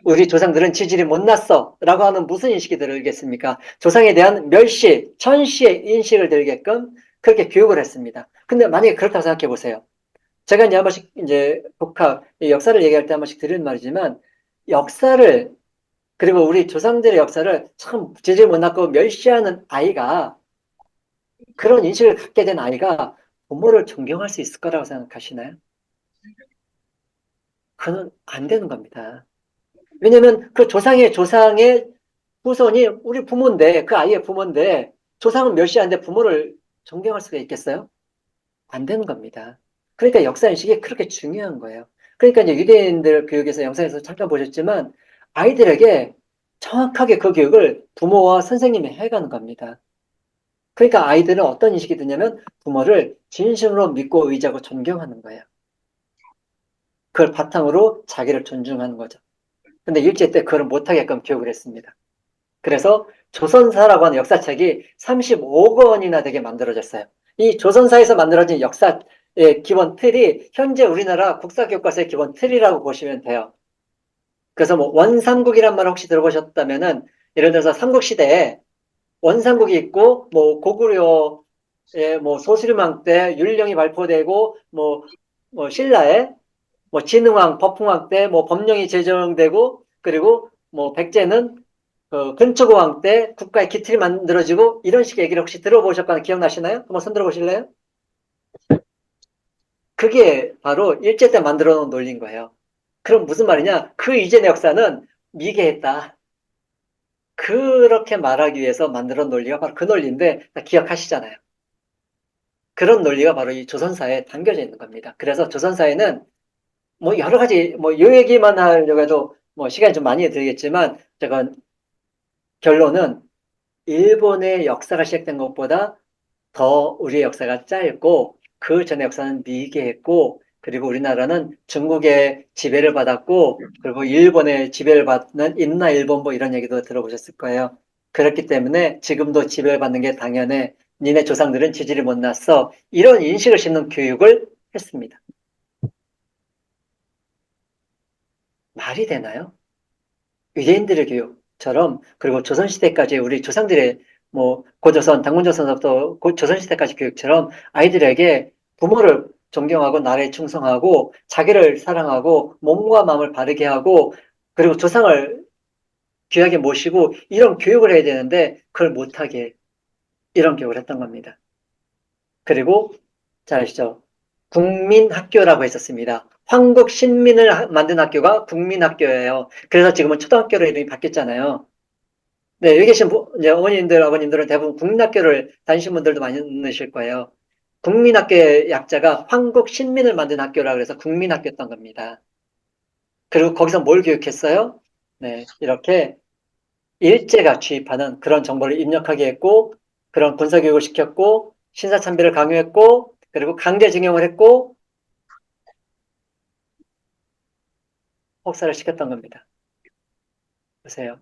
우리 조상들은 지질이 못났어. 라고 하는 무슨 인식이 들겠습니까? 조상에 대한 멸시, 천시의 인식을 들게끔 그렇게 교육을 했습니다. 근데 만약에 그렇다고 생각해 보세요. 제가 이제 한 번씩 이제 복합, 역사를 얘기할 때 한 번씩 드리는 말이지만, 역사를, 그리고 우리 조상들의 역사를 참 지질 못났고 멸시하는 아이가, 그런 인식을 갖게 된 아이가 부모를 존경할 수 있을 거라고 생각하시나요? 그건 안 되는 겁니다. 왜냐면 그 조상의 후손이 우리 부모인데, 그 아이의 부모인데, 조상은 멸시하는데 부모를 존경할 수가 있겠어요? 안 되는 겁니다. 그러니까 역사인식이 그렇게 중요한 거예요. 그러니까 이제 유대인들 교육에서 영상에서 잠깐 보셨지만, 아이들에게 정확하게 그 교육을 부모와 선생님이 해가는 겁니다. 그러니까 아이들은 어떤 인식이 드냐면, 부모를 진심으로 믿고 의지하고 존경하는 거예요. 그걸 바탕으로 자기를 존중하는 거죠. 근데 일제 때 그걸 못하게끔 교육을 했습니다. 그래서 조선사라고 하는 역사책이 35권이나 되게 만들어졌어요. 이 조선사에서 만들어진 역사의 기본 틀이 현재 우리나라 국사교과서의 기본 틀이라고 보시면 돼요. 그래서 뭐 원삼국이란 말 혹시 들어보셨다면은, 예를 들어서 삼국시대에 원삼국이 있고, 뭐 고구려의 뭐 소수림왕 때 율령이 발표되고, 뭐 신라에 뭐 진흥왕, 법흥왕 때 뭐 법령이 제정되고, 그리고 뭐 백제는 근초고왕 때 국가의 기틀이 만들어지고, 이런 식의 얘기를 혹시 들어보셨거나 기억나시나요? 한번 손 들어보실래요? 그게 바로 일제 때 만들어 놓은 논리인 거예요. 그럼 무슨 말이냐? 그 이전의 역사는 미개했다. 그렇게 말하기 위해서 만들어 놓은 논리가 바로 그 논리인데, 다 기억하시잖아요. 그런 논리가 바로 이 조선사에 담겨져 있는 겁니다. 그래서 조선사에는 뭐 여러 가지, 뭐 요 얘기만 하려고 해도 뭐 시간이 좀 많이 들겠지만, 제가 결론은 일본의 역사가 시작된 것보다 더 우리의 역사가 짧고, 그 전의 역사는 미개했고, 그리고 우리나라는 중국의 지배를 받았고, 그리고 일본의 지배를 받는 인라일본보, 이런 얘기도 들어보셨을 거예요. 그렇기 때문에 지금도 지배를 받는 게 당연해. 니네 조상들은 지질이 못났어. 이런 인식을 심는 교육을 했습니다. 말이 되나요? 유대인들의 교육처럼, 그리고 조선시대까지 우리 조상들의 뭐 고조선, 당군조선부터 조선시대까지 교육처럼 아이들에게 부모를 존경하고 나라에 충성하고 자기를 사랑하고 몸과 마음을 바르게 하고, 그리고 조상을 귀하게 모시고, 이런 교육을 해야 되는데 그걸 못하게 이런 교육을 했던 겁니다. 그리고 잘 아시죠? 국민학교라고 했었습니다. 황국 신민을 만든 학교가 국민학교예요. 그래서 지금은 초등학교로 이름이 바뀌었잖아요. 네, 여기 계신 이제 어머님들, 아버님들은 대부분 국민학교를 다니신 분들도 많으실 거예요. 국민학교의 약자가 황국 신민을 만든 학교라 그래서 국민학교였던 겁니다. 그리고 거기서 뭘 교육했어요? 네, 이렇게 일제가 주입하는 그런 정보를 입력하게 했고, 그런 군사교육을 시켰고, 신사참배를 강요했고, 그리고 강제징용을 했고, 혹사를 시켰던 겁니다. 보세요.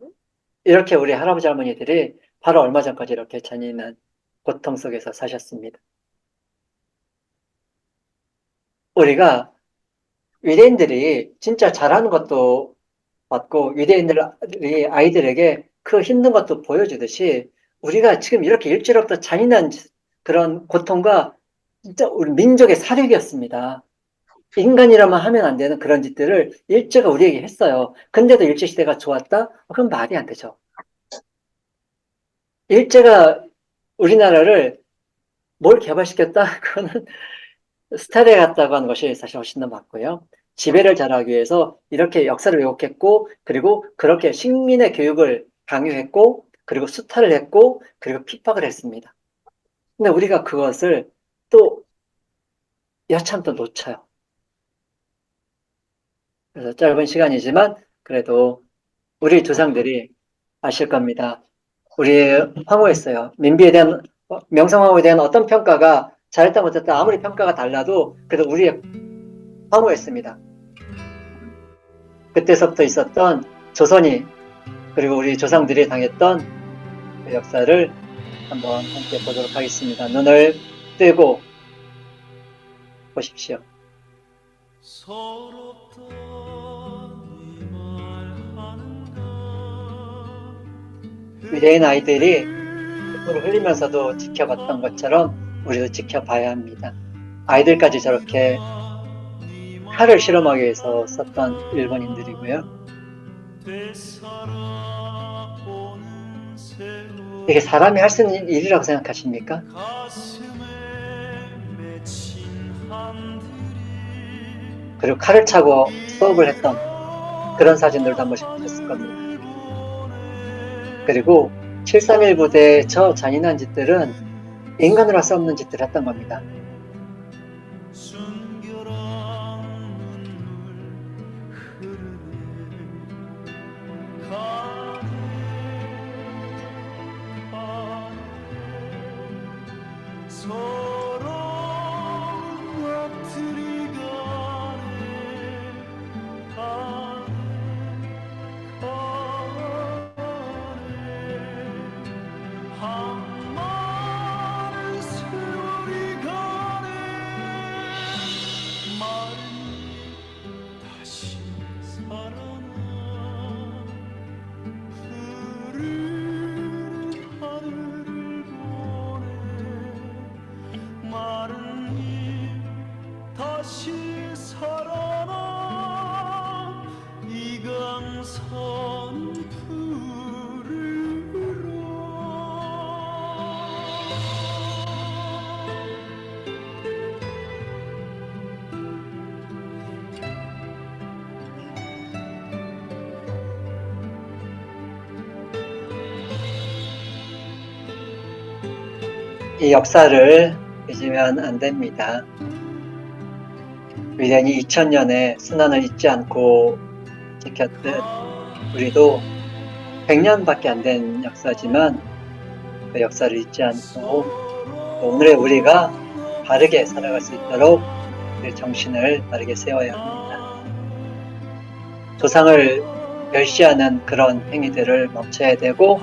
이렇게 우리 할아버지 할머니들이 바로 얼마 전까지 이렇게 잔인한 고통 속에서 사셨습니다. 우리가 유대인들이 진짜 잘하는 것도 맞고, 유대인들이 아이들에게 그 힘든 것도 보여주듯이, 우리가 지금 이렇게 일제로부터 잔인한 그런 고통과 진짜 우리 민족의 사륙이었습니다. 인간이라면 하면 안 되는 그런 짓들을 일제가 우리에게 했어요. 근데도 일제시대가 좋았다? 그건 말이 안 되죠. 일제가 우리나라를 뭘 개발시켰다? 그거는 스타일에 갔다고 하는 것이 사실 훨씬 더 맞고요. 지배를 잘하기 위해서 이렇게 역사를 왜곡했고, 그리고 그렇게 식민의 교육을 강요했고, 그리고 수탈을 했고, 그리고 핍박을 했습니다. 근데 우리가 그것을 또 여참 또 놓쳐요. 그래서 짧은 시간이지만 그래도 우리 조상들이 아실 겁니다. 우리 황후했어요. 민비에 대한, 명성황후에 대한 어떤 평가가 잘했다 못했다 아무리 평가가 달라도 그래도 우리의 황후했습니다. 그때서부터 있었던 조선이, 그리고 우리 조상들이 당했던 그 역사를 한번 함께 보도록 하겠습니다. 눈을 뜨고 보십시오. 유대인 아이들이 눈물을 흘리면서도 지켜봤던 것처럼 우리도 지켜봐야 합니다. 아이들까지 저렇게 칼을 실험하기 위해서 썼던 일본인들이고요. 이게 사람이 할 수 있는 일이라고 생각하십니까? 그리고 칼을 차고 수업을 했던 그런 사진들도 한 번씩 보셨을 겁니다. 그리고 731 부대의 저 잔인한 짓들은 인간으로 할 수 없는 짓들을 했던 겁니다. 이 역사를 잊으면 안 됩니다. 위대한이 2000년의 순환을 잊지 않고 지켰듯 우리도 100년밖에 안 된 역사지만 그 역사를 잊지 않고 오늘의 우리가 바르게 살아갈 수 있도록 우리 정신을 바르게 세워야 합니다. 조상을 멸시하는 그런 행위들을 멈춰야 되고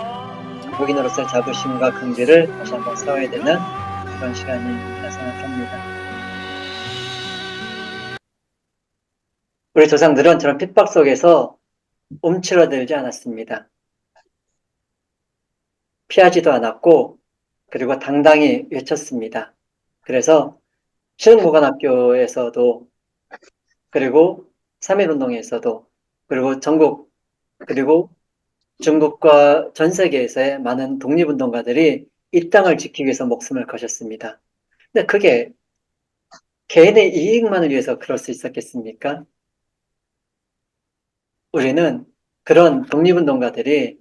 국민으로서의 자부심과 긍지를 다시 한번 세워야 되는 그런 시간이라 생각합니다. 우리 조상들은 저런 핍박 속에서 움츠러들지 않았습니다. 피하지도 않았고 그리고 당당히 외쳤습니다. 그래서 신흥무관학교에서도 그리고 3.1운동에서도 그리고 전국 그리고 중국과 전 세계에서의 많은 독립운동가들이 이 땅을 지키기 위해서 목숨을 거셨습니다. 근데 그게 개인의 이익만을 위해서 그럴 수 있었겠습니까? 우리는 그런 독립운동가들이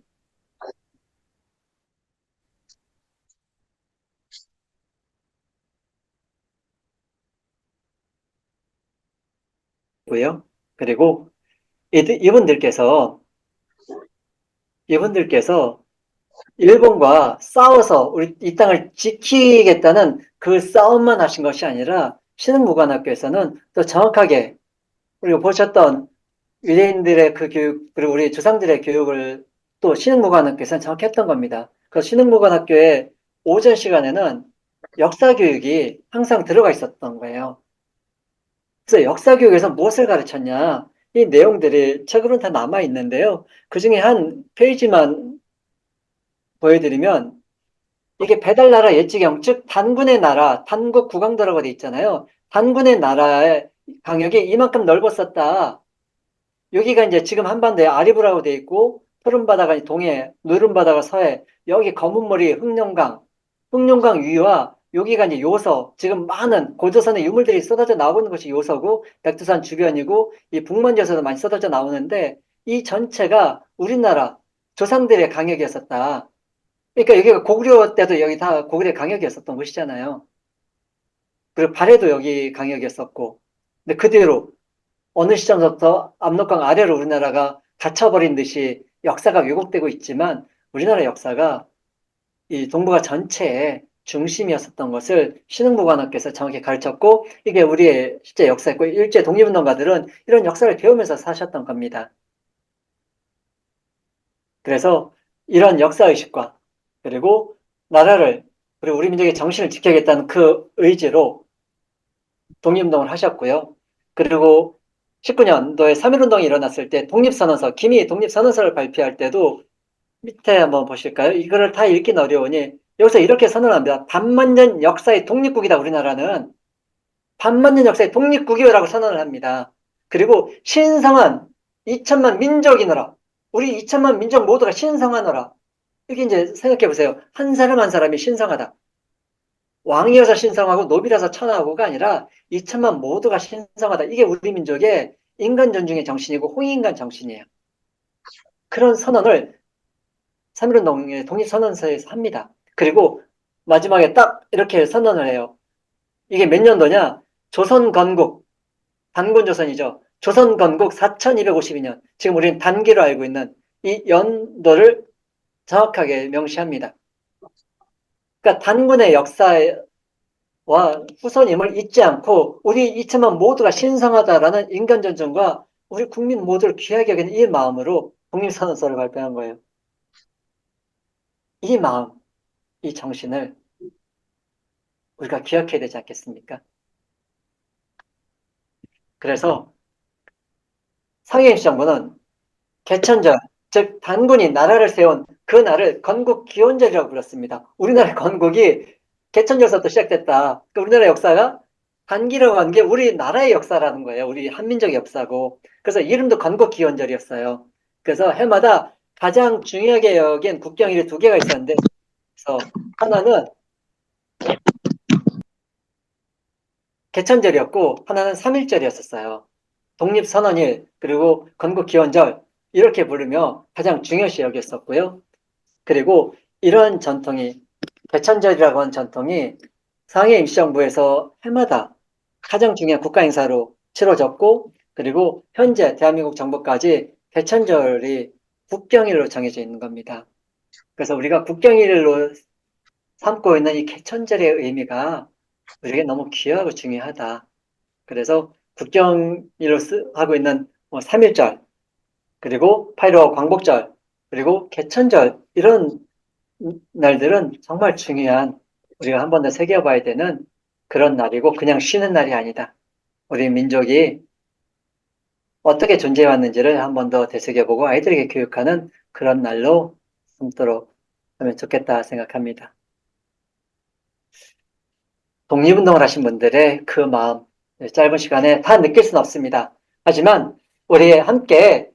고요. 그리고 이분들께서 일본과 싸워서 우리 이 땅을 지키겠다는 그 싸움만 하신 것이 아니라 신흥무관학교에서는 또 정확하게 우리가 보셨던 유대인들의 그 교육 그리고 우리 조상들의 교육을 또 신흥무관학교에서는 정확히 했던 겁니다. 그 신흥무관학교의 오전 시간에는 역사 교육이 항상 들어가 있었던 거예요. 그래서 역사 교육에서 무엇을 가르쳤냐? 이 내용들이 책으로는 다 남아 있는데요. 그 중에 한 페이지만 보여드리면 이게 배달나라 예지경, 즉 단군의 나라, 단국 국왕도라고 돼 있잖아요. 단군의 나라의 강역이 이만큼 넓었었다. 여기가 이제 지금 한반도에 아리부라고 돼 있고 푸른바다가 동해, 누른바다가 서해, 여기 검은머리 흑룡강 위와 여기가 이제 요서, 지금 많은 고조선의 유물들이 쏟아져 나오고 있는 것이 요서고 백두산 주변이고 이 북만지에서도 많이 쏟아져 나오는데 이 전체가 우리나라 조상들의 강역이었었다. 그러니까 여기가 고구려 때도 여기 다 고구려 강역이었었던 곳이잖아요. 그리고 발해도 여기 강역이었었고. 근데 그 뒤로 어느 시점부터 압록강 아래로 우리나라가 갇혀버린 듯이 역사가 왜곡되고 있지만 우리나라 역사가 이 동북아 전체의 중심이었었던 것을 신흥무관학교에서 정확히 가르쳤고 이게 우리의 실제 역사였고 일제 독립운동가들은 이런 역사를 배우면서 사셨던 겁니다. 그래서 이런 역사의식과 그리고 나라를 그리고 우리 민족의 정신을 지켜야겠다는 그 의지로 독립운동을 하셨고요. 그리고 19년도에 3.1운동이 일어났을 때 독립선언서, 김이 독립선언서를 발표할 때도 밑에 한번 보실까요? 이거를 다 읽긴 어려우니 여기서 이렇게 선언합니다. 반만년 역사의 독립국이다, 우리나라는. 반만년 역사의 독립국이라고 선언을 합니다. 그리고 신성한 2천만 민족이너라. 우리 2천만 민족 모두가 신성하노라. 이게 이제 생각해 보세요. 한 사람 한 사람이 신성하다. 왕이어서 신성하고 노비라서 천하고가 아니라 2천만 모두가 신성하다. 이게 우리 민족의 인간 존중의 정신이고 홍익인간 정신이에요. 그런 선언을 3.1운동의 독립선언서에서 합니다. 그리고 마지막에 딱 이렇게 선언을 해요. 이게 몇 년도냐? 조선 건국, 단군 조선이죠. 조선 건국 4252년. 지금 우리는 단기로 알고 있는 이 연도를 정확하게 명시합니다. 그러니까 단군의 역사와 후손임을 잊지 않고 우리 2천만 모두가 신성하다라는 인간 존중과 우리 국민 모두를 귀하게 여기는 이 마음으로 독립선언서를 발표한 거예요. 이 마음, 이 정신을 우리가 기억해야 되지 않겠습니까? 그래서 상해임시정부는 개천절, 즉 단군이 나라를 세운 그 날을 건국기원절이라고 불렀습니다. 우리나라의 건국이 개천절서부터 시작됐다. 그러니까 우리나라 역사가 단기라고 하는 게 우리나라의 역사라는 거예요. 우리 한민족의 역사고. 그래서 이름도 건국기원절이었어요. 그래서 해마다 가장 중요하게 여긴 국경일이 두 개가 있었는데, 그래서 하나는 개천절이었고 하나는 3.1절이었어요. 독립선언일 그리고 건국기원절 이렇게 부르며 가장 중요시 여겼었고요. 그리고 이런 전통이 개천절이라고 하는 전통이 상해 임시정부에서 해마다 가장 중요한 국가행사로 치러졌고 그리고 현재 대한민국 정부까지 개천절이 국경일로 정해져 있는 겁니다. 그래서 우리가 국경일로 삼고 있는 이 개천절의 의미가 우리에게 너무 귀하고 중요하다. 그래서 국경일로 하고 있는 3.1절, 그리고 8.15 광복절, 그리고 개천절 이런 날들은 정말 중요한 우리가 한 번 더 새겨봐야 되는 그런 날이고 그냥 쉬는 날이 아니다. 우리 민족이 어떻게 존재해왔는지를 한 번 더 되새겨보고 아이들에게 교육하는 그런 날로 삼도록 하면 좋겠다 생각합니다. 독립운동을 하신 분들의 그 마음, 짧은 시간에 다 느낄 수는 없습니다. 하지만 우리 함께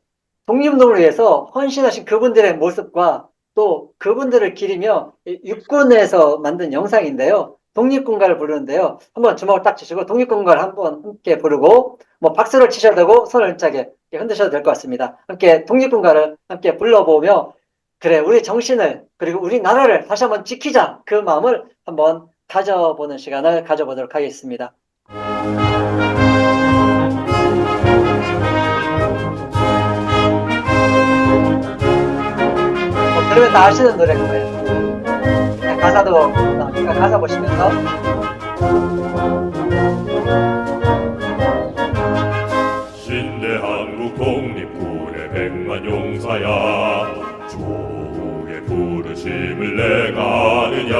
독립운동을 위해서 헌신하신 그분들의 모습과 또 그분들을 기리며 육군에서 만든 영상인데요. 독립군가를 부르는데요. 한번 주먹을 딱 주시고 독립군가를 한번 함께 부르고 뭐 박수를 치셔도 되고 손을 힘차게 흔드셔도 될 것 같습니다. 함께 독립군가를 함께 불러보며 그래 우리 정신을 그리고 우리 나라를 다시 한번 지키자 그 마음을 한번 가져보는 시간을 가져보도록 하겠습니다. 그러면 다 아시는 노래일 거예요. 가사도 나오니까 가사 보시면서 신대 한국 독립군의 100만 용사야 조국의 부르심을 내가 아느냐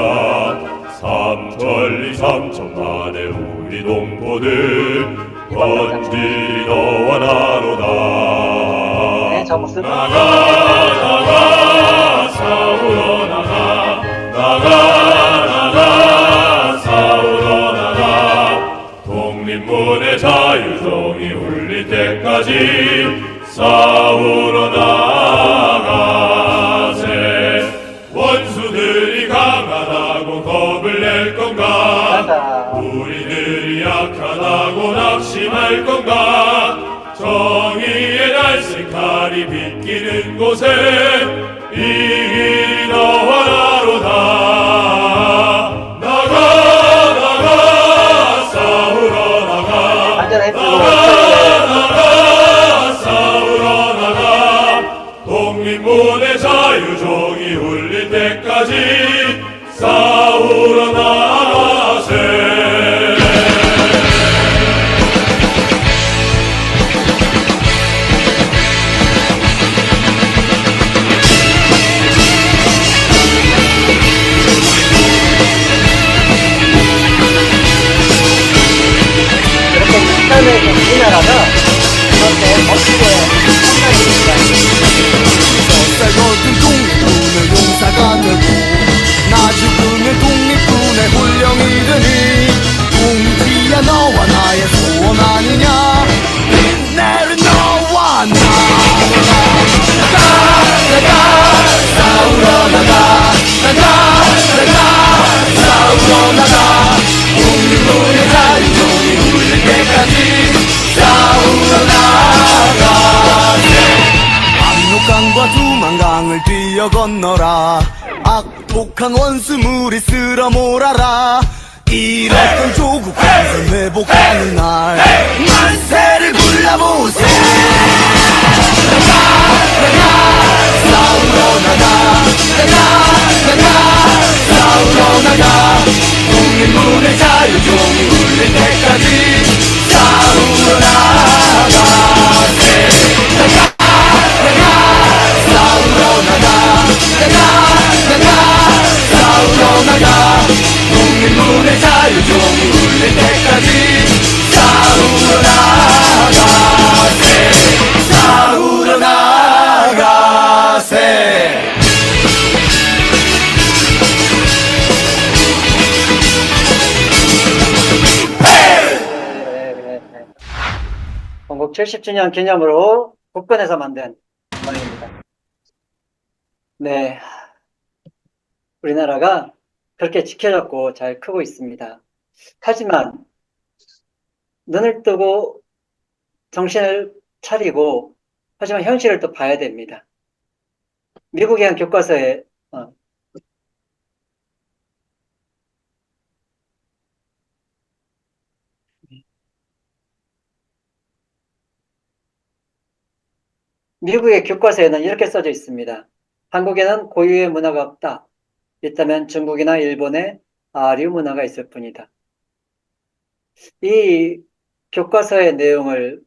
삼천리 삼천만의 우리 동포들 번지 너와 나로다 네, 저 모습 나가 싸우러 나가 싸우러 나가 독립문의 자유종이 울릴 때까지 싸우러 나가세 원수들이 강하다고 겁을 낼 건가 우리들이 약하다고 낙심할 건가 정의의 날쌘 칼이 빗기는 곳에 이 길이 너와 나로다 나가 싸우러 나가 나가 싸우러 나가 독립문의 자유종이 울릴 때까지 싸우러 나가세 두만강을 뛰어 건너라. 악독한 원수물이 쓸어 몰아라. 잃었던 조국 한선 회복하는 날 만세를 불러보세. 싸우러 나가 독립문의 자유종이 울릴 때까지 싸우러 나가세. 싸우러 나가 독립문의 자유종이 울릴 때까지 싸우러 나가세. 싸우러 나가세. 건국 70주년 기념으로 국권에서 만든 음악입니다. 네, 우리나라가 그렇게 지켜졌고 잘 크고 있습니다. 하지만 눈을 뜨고 정신을 차리고 하지만 현실을 또 봐야 됩니다. 미국의 한 교과서에 미국의 교과서에는 이렇게 써져 있습니다. 한국에는 고유의 문화가 없다. 있다면 중국이나 일본의 아류 문화가 있을 뿐이다. 이 교과서의 내용을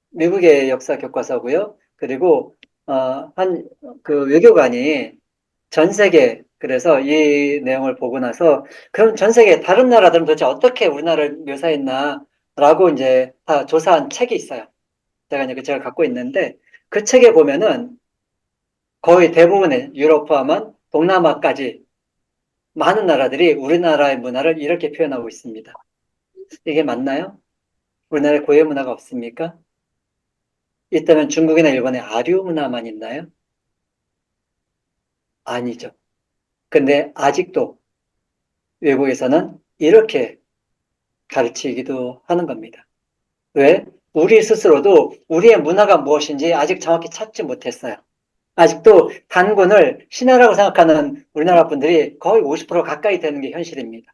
미국의 역사 교과서고요. 그리고 한 그 외교관이 전 세계 그래서 이 내용을 보고 나서 그럼 전 세계 다른 나라들은 도대체 어떻게 우리나라를 묘사했나라고 이제 다 조사한 책이 있어요. 제가 이제 그 책을 갖고 있는데 그 책에 보면은 거의 대부분의 유럽 포함한 동남아까지 많은 나라들이 우리나라의 문화를 이렇게 표현하고 있습니다. 이게 맞나요? 우리나라에 고유 문화가 없습니까? 있다면 중국이나 일본의 아류 문화만 있나요? 아니죠. 근데 아직도 외국에서는 이렇게 가르치기도 하는 겁니다. 왜? 우리 스스로도 우리의 문화가 무엇인지 아직 정확히 찾지 못했어요. 아직도 단군을 신화라고 생각하는 우리나라 분들이 거의 50% 가까이 되는 게 현실입니다.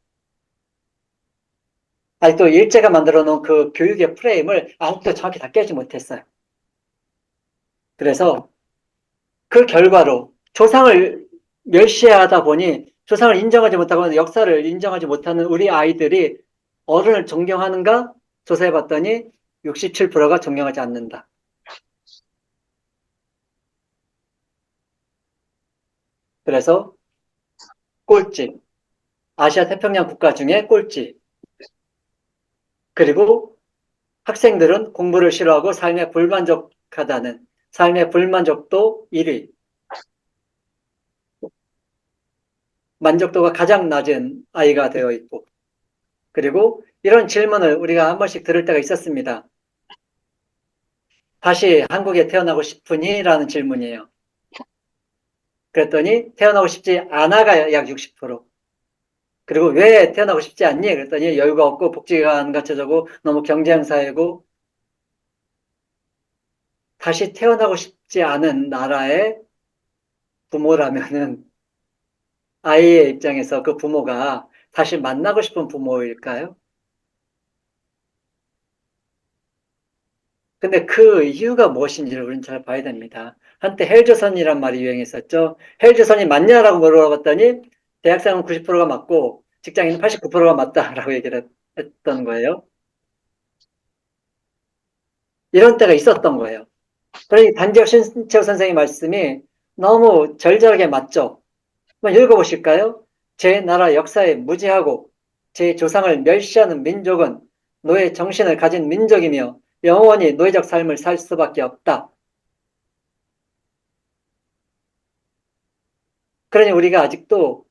아직도 일제가 만들어 놓은 그 교육의 프레임을 아직도 정확히 다 깨지 못했어요. 그래서 그 결과로 조상을 멸시하다 보니 조상을 인정하지 못하고 역사를 인정하지 못하는 우리 아이들이 어른을 존경하는가? 조사해 봤더니 67%가 존경하지 않는다. 그래서 꼴찌. 아시아 태평양 국가 중에 꼴찌. 그리고 학생들은 공부를 싫어하고 삶에 불만족하다는 삶의 불만족도 1위. 만족도가 가장 낮은 아이가 되어 있고. 그리고 이런 질문을 우리가 한 번씩 들을 때가 있었습니다. 다시 한국에 태어나고 싶으니? 라는 질문이에요. 그랬더니 태어나고 싶지 않아가 약 60%. 그리고 왜 태어나고 싶지 않니? 그랬더니 여유가 없고 복지가 안 갖춰지고 너무 경쟁 사회고 다시 태어나고 싶지 않은 나라의 부모라면은 아이의 입장에서 그 부모가 다시 만나고 싶은 부모일까요? 근데 그 이유가 무엇인지를 우리는 잘 봐야 됩니다. 한때 헬조선이란 말이 유행했었죠. 헬조선이 맞냐라고 물어봤더니 대학생은 90%가 맞고 직장인은 89%가 맞다라고 얘기를 했던 거예요. 이런 때가 있었던 거예요. 그러니 단지혁 신채호 선생님 말씀이 너무 절절하게 맞죠. 한번 읽어보실까요? 제 나라 역사에 무지하고 제 조상을 멸시하는 민족은 노예 정신을 가진 민족이며 영원히 노예적 삶을 살 수밖에 없다. 그러니 우리가 아직도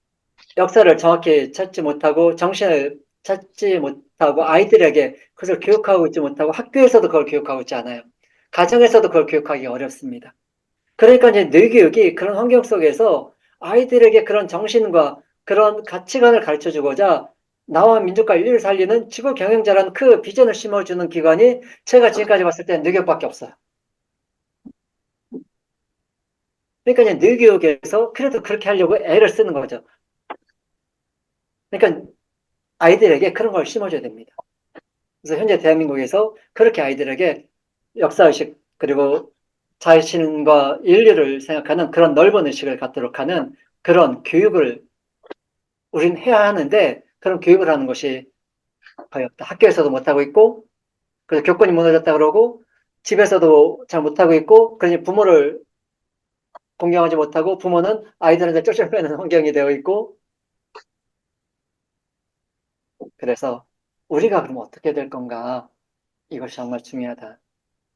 역사를 정확히 찾지 못하고 정신을 찾지 못하고 아이들에게 그것을 교육하고 있지 못하고 학교에서도 그걸 교육하고 있지 않아요. 가정에서도 그걸 교육하기 어렵습니다. 그러니까 이제 뇌교육이 그런 환경 속에서 아이들에게 그런 정신과 그런 가치관을 가르쳐 주고자 나와 민족과 인류를 살리는 지구 경영자라는 그 비전을 심어주는 기관이 제가 지금까지 봤을 때 뇌교육밖에 없어요. 그러니까 이제 뇌교육에서 그래도 그렇게 하려고 애를 쓰는 거죠. 그러니까 아이들에게 그런 걸 심어줘야 됩니다. 그래서 현재 대한민국에서 그렇게 아이들에게 역사의식 그리고 자신과 인류를 생각하는 그런 넓은 의식을 갖도록 하는 그런 교육을 우린 해야 하는데 그런 교육을 하는 것이 거의 없다. 학교에서도 못하고 있고 그래서 교권이 무너졌다 그러고 집에서도 잘 못하고 있고 그러니 부모를 공경하지 못하고 부모는 아이들한테 쫄쫄매는 환경이 되어 있고 그래서 우리가 그럼 어떻게 될 건가 이것이 정말 중요하다.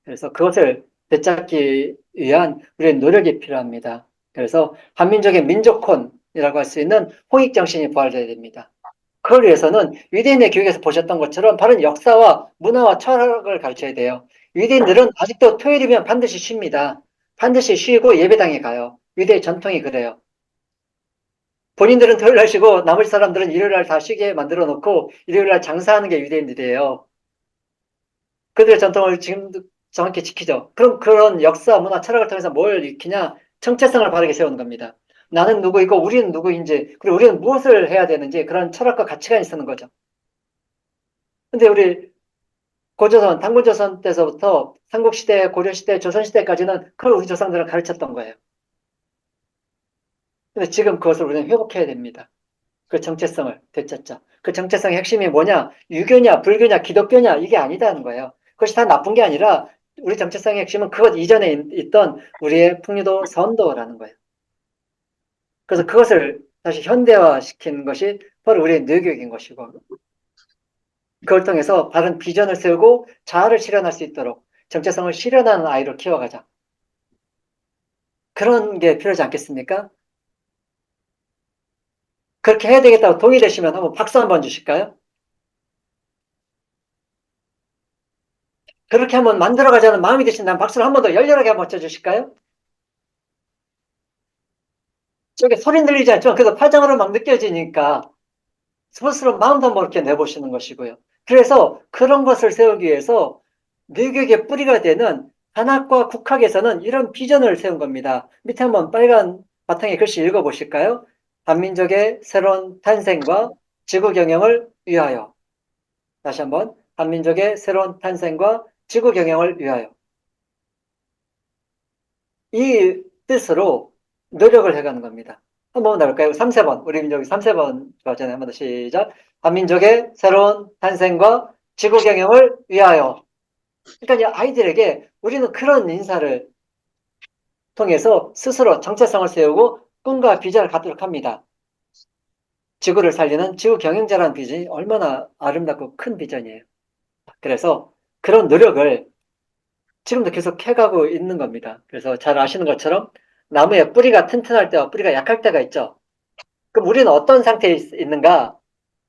그래서 그것을 되찾기 위한 우리의 노력이 필요합니다. 그래서 한민족의 민족혼이라고 할 수 있는 홍익정신이 부활돼야 됩니다. 그걸 위해서는 유대인의 교육에서 보셨던 것처럼 바른 역사와 문화와 철학을 가르쳐야 돼요. 유대인들은 아직도 토요일이면 반드시 쉽니다. 반드시 쉬고 예배당에 가요. 유대의 전통이 그래요. 본인들은 토요일 날 쉬고 나머지 사람들은 일요일 날 다 쉬게 만들어 놓고 일요일 날 장사하는 게 유대인들이에요. 그들의 전통을 지금도 정확히 지키죠. 그럼 그런 역사, 문화, 철학을 통해서 뭘 익히냐? 정체성을 바르게 세우는 겁니다. 나는 누구이고 우리는 누구인지, 그리고 우리는 무엇을 해야 되는지 그런 철학과 가치관이 쓰는 거죠. 근데 우리 고조선, 단군조선 때서부터 삼국시대, 고려시대, 조선시대까지는 그걸 우리 조상들은 가르쳤던 거예요. 근데 지금 그것을 우리는 회복해야 됩니다. 그 정체성을 되찾자. 그 정체성의 핵심이 뭐냐? 유교냐, 불교냐, 기독교냐, 이게 아니다는 거예요. 그것이 다 나쁜 게 아니라 우리 정체성의 핵심은 그것 이전에 있던 우리의 풍요도 선도라는 거예요. 그래서 그것을 다시 현대화시키는 것이 바로 우리의 뇌교육인 것이고 그걸 통해서 바른 비전을 세우고 자아를 실현할 수 있도록 정체성을 실현하는 아이로 키워가자. 그런 게 필요하지 않겠습니까? 그렇게 해야 되겠다고 동의되시면 한번 박수 한번 주실까요? 그렇게 한번 만들어가자는 마음이 드신다면 박수를 한 번 더 열렬하게 한번 쳐주실까요? 저게 소리 들리지 않지만 그래도 팔짱으로 막 느껴지니까 스스로 마음도 한번 이렇게 내보시는 것이고요. 그래서 그런 것을 세우기 위해서 뇌교육의 뿌리가 되는 한학과 국학에서는 이런 비전을 세운 겁니다. 밑에 한번 빨간 바탕에 글씨 읽어보실까요? 한민족의 새로운 탄생과 지구 경영을 위하여. 다시 한번 한민족의 새로운 탄생과 지구 경영을 위하여. 이 뜻으로 노력을 해가는 겁니다. 한번 나올까요? 3세번. 우리 민족이 3세번 좋아하잖아요. 한번 더 시작. 한민족의 새로운 탄생과 지구 경영을 위하여. 그러니까 이제 아이들에게 우리는 그런 인사를 통해서 스스로 정체성을 세우고 꿈과 비전을 갖도록 합니다. 지구를 살리는 지구 경영자라는 비전이 얼마나 아름답고 큰 비전이에요. 그래서 그런 노력을 지금도 계속 해가고 있는 겁니다. 그래서 잘 아시는 것처럼 나무의 뿌리가 튼튼할 때와 뿌리가 약할 때가 있죠. 그럼 우리는 어떤 상태에 있는가?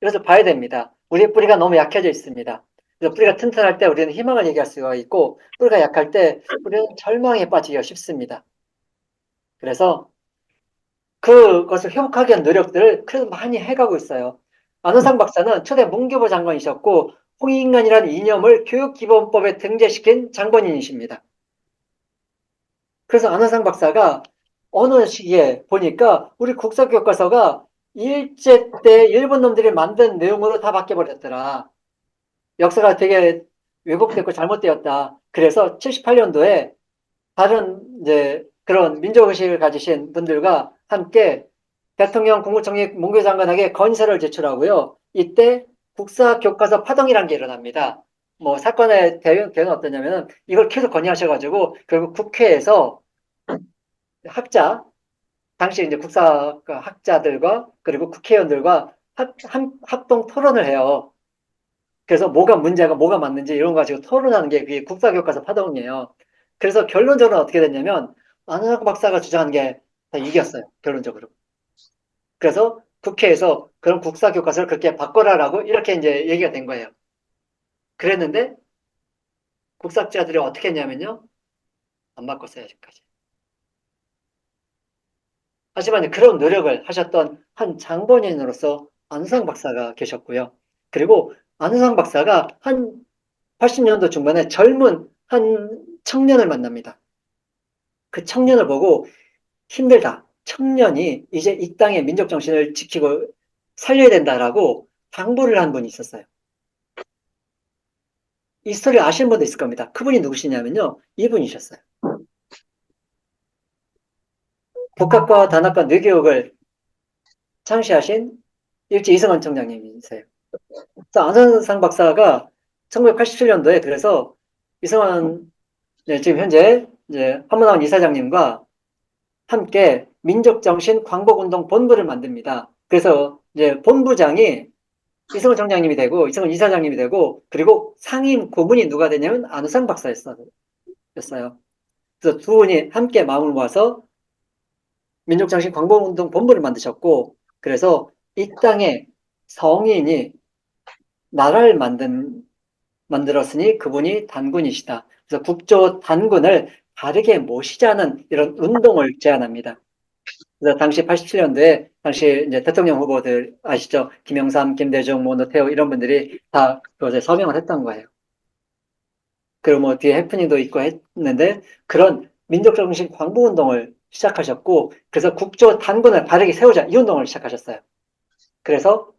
이것을 봐야 됩니다. 우리의 뿌리가 너무 약해져 있습니다. 그래서 뿌리가 튼튼할 때 우리는 희망을 얘기할 수가 있고 뿌리가 약할 때 우리는 절망에 빠지기가 쉽습니다. 그래서 그것을 회복하기 위한 노력들을 그래도 많이 해가고 있어요. 안호상 박사는 초대 문교부 장관이셨고 홍익인간이라는 이념을 교육기본법에 등재시킨 장본인이십니다. 그래서 안호상 박사가 어느 시기에 보니까 우리 국사교과서가 일제 때 일본 놈들이 만든 내용으로 다 바뀌어버렸더라. 역사가 되게 왜곡됐고 잘못되었다. 그래서 78년도에 다른 이제 그런 민족의식을 가지신 분들과 함께 대통령 국무총리 문교장관에게 건설을 제출하고요. 이때 국사교과서 파동이라는 게 일어납니다. 뭐 사건의 대응은 어떠냐면은 이걸 계속 건의하셔가지고 결국 국회에서 학자, 당시 이제 국사 학자들과 그리고 국회의원들과 합동 토론을 해요. 그래서 뭐가 문제가 뭐가 맞는지 이런 거 가지고 토론하는 게 그게 국사교과서 파동이에요. 그래서 결론적으로 어떻게 됐냐면 안호상 박사가 주장한 게 다 이겼어요. 결론적으로. 그래서 국회에서 그런 국사교과서를 그렇게 바꿔라라고 이렇게 이제 얘기가 된 거예요. 그랬는데 국사학자들이 어떻게 했냐면요. 안 바꿨어요. 아직까지. 하지만 그런 노력을 하셨던 한 장본인으로서 안우상 박사가 계셨고요. 그리고 안우상 박사가 한 80년도 중반에 젊은 한 청년을 만납니다. 그 청년을 보고 힘들다. 청년이 이제 이 땅의 민족 정신을 지키고 살려야 된다라고 당부를 한 분이 있었어요. 이 스토리 아시는 분도 있을 겁니다. 그분이 누구시냐면요. 이분이셨어요. 북학과 단학과 뇌교육을 창시하신 일제 이승원 총장님이세요. 안선상 박사가 1987년도에 그래서 이승원, 네, 지금 현재 이제 한문학원 이사장님과 함께 민족정신 광복운동 본부를 만듭니다. 그래서 이제 본부장이 이승원 총장님이 되고 이승원 이사장님이 되고 그리고 상임 고문이 누가 되냐면 안우상 박사였어요. 그래서 두 분이 함께 마음을 모아서 민족정신 광복운동 본부를 만드셨고 그래서 이 땅에 성인이 나라를 만들었으니 그분이 단군이시다. 그래서 국조 단군을 바르게 모시자는 이런 운동을 제안합니다. 그래서 당시 87년도에 당시 이제 대통령 후보들 아시죠? 김영삼, 김대중, 뭐 노태우 이런 분들이 다 그것에 서명을 했던 거예요. 그리고 뭐 뒤에 해프닝도 있고 했는데 그런 민족정신 광복운동을 시작하셨고 그래서 국조 단군을 바르게 세우자 이 운동을 시작하셨어요. 그래서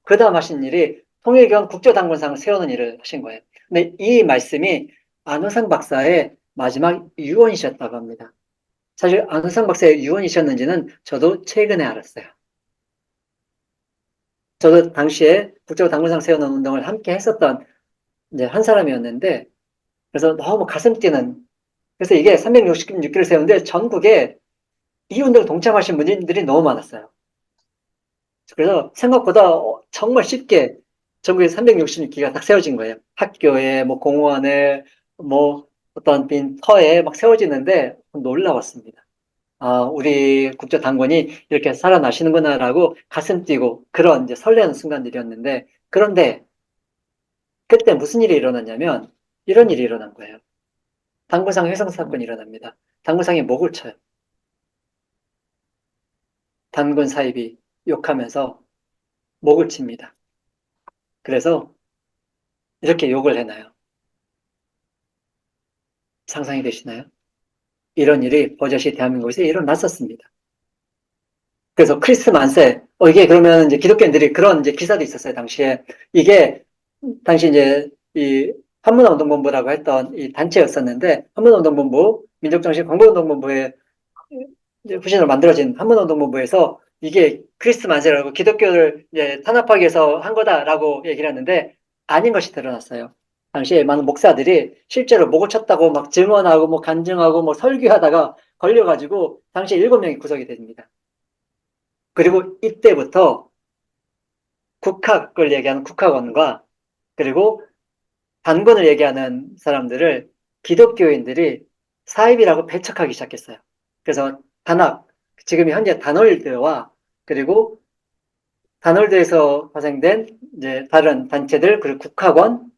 그 다음 하신 일이 통일교원 국조당군상을 세우는 일을 하신 거예요. 근데 이 말씀이 안호상 박사의 마지막 유언이셨다고 합니다. 사실 안호상 박사의 유언이셨는지는 저도 최근에 알았어요. 저도 당시에 국조당군상 세우는 운동을 함께 했었던 이제 한 사람이었는데 그래서 너무 가슴 뛰는 그래서 이게 366기를 세우는데 전국에 이 운동에 동참하신 분들이 너무 많았어요. 그래서 생각보다 정말 쉽게 전국에 366기가 딱 세워진 거예요. 학교에, 뭐 공원에, 뭐 어떤 빈 터에 막 세워지는데 놀라웠습니다. 아, 우리 국조당군이 이렇게 살아나시는구나라고 가슴 뛰고 그런 이제 설레는 순간들이었는데 그런데 그때 무슨 일이 일어났냐면 이런 일이 일어난 거예요. 당구상 훼손 사건이 일어납니다. 당구상이 목을 쳐요. 단군 사입이 욕하면서 목을 칩니다. 그래서 이렇게 욕을 해놔요. 상상이 되시나요? 이런 일이 버젓이 대한민국에서 일어났었습니다. 그래서 크리스만세, 이게 그러면 이제 기독교인들이 그런 이제 기사도 있었어요, 당시에. 이게, 당시 이제 이 한문화운동본부라고 했던 이 단체였었는데, 한문화운동본부, 민족정신 광복운동본부의 이제 후신으로 만들어진 한문화운동본부에서 이게 크리스만세라고 기독교를 이제 탄압하기 위해서 한 거다라고 얘기를 했는데, 아닌 것이 드러났어요. 당시에 많은 목사들이 실제로 목을 쳤다고 막 증언하고 뭐 간증하고 뭐 설교하다가 걸려가지고 당시에 7명이 구속이 됩니다. 그리고 이때부터 국학을 얘기하는 국학원과 그리고 단군을 얘기하는 사람들을 기독교인들이 사입이라고 배척하기 시작했어요. 그래서 단학, 지금 현재 단월드와 그리고 단월드에서 파생된 이제 다른 단체들 그리고 국학원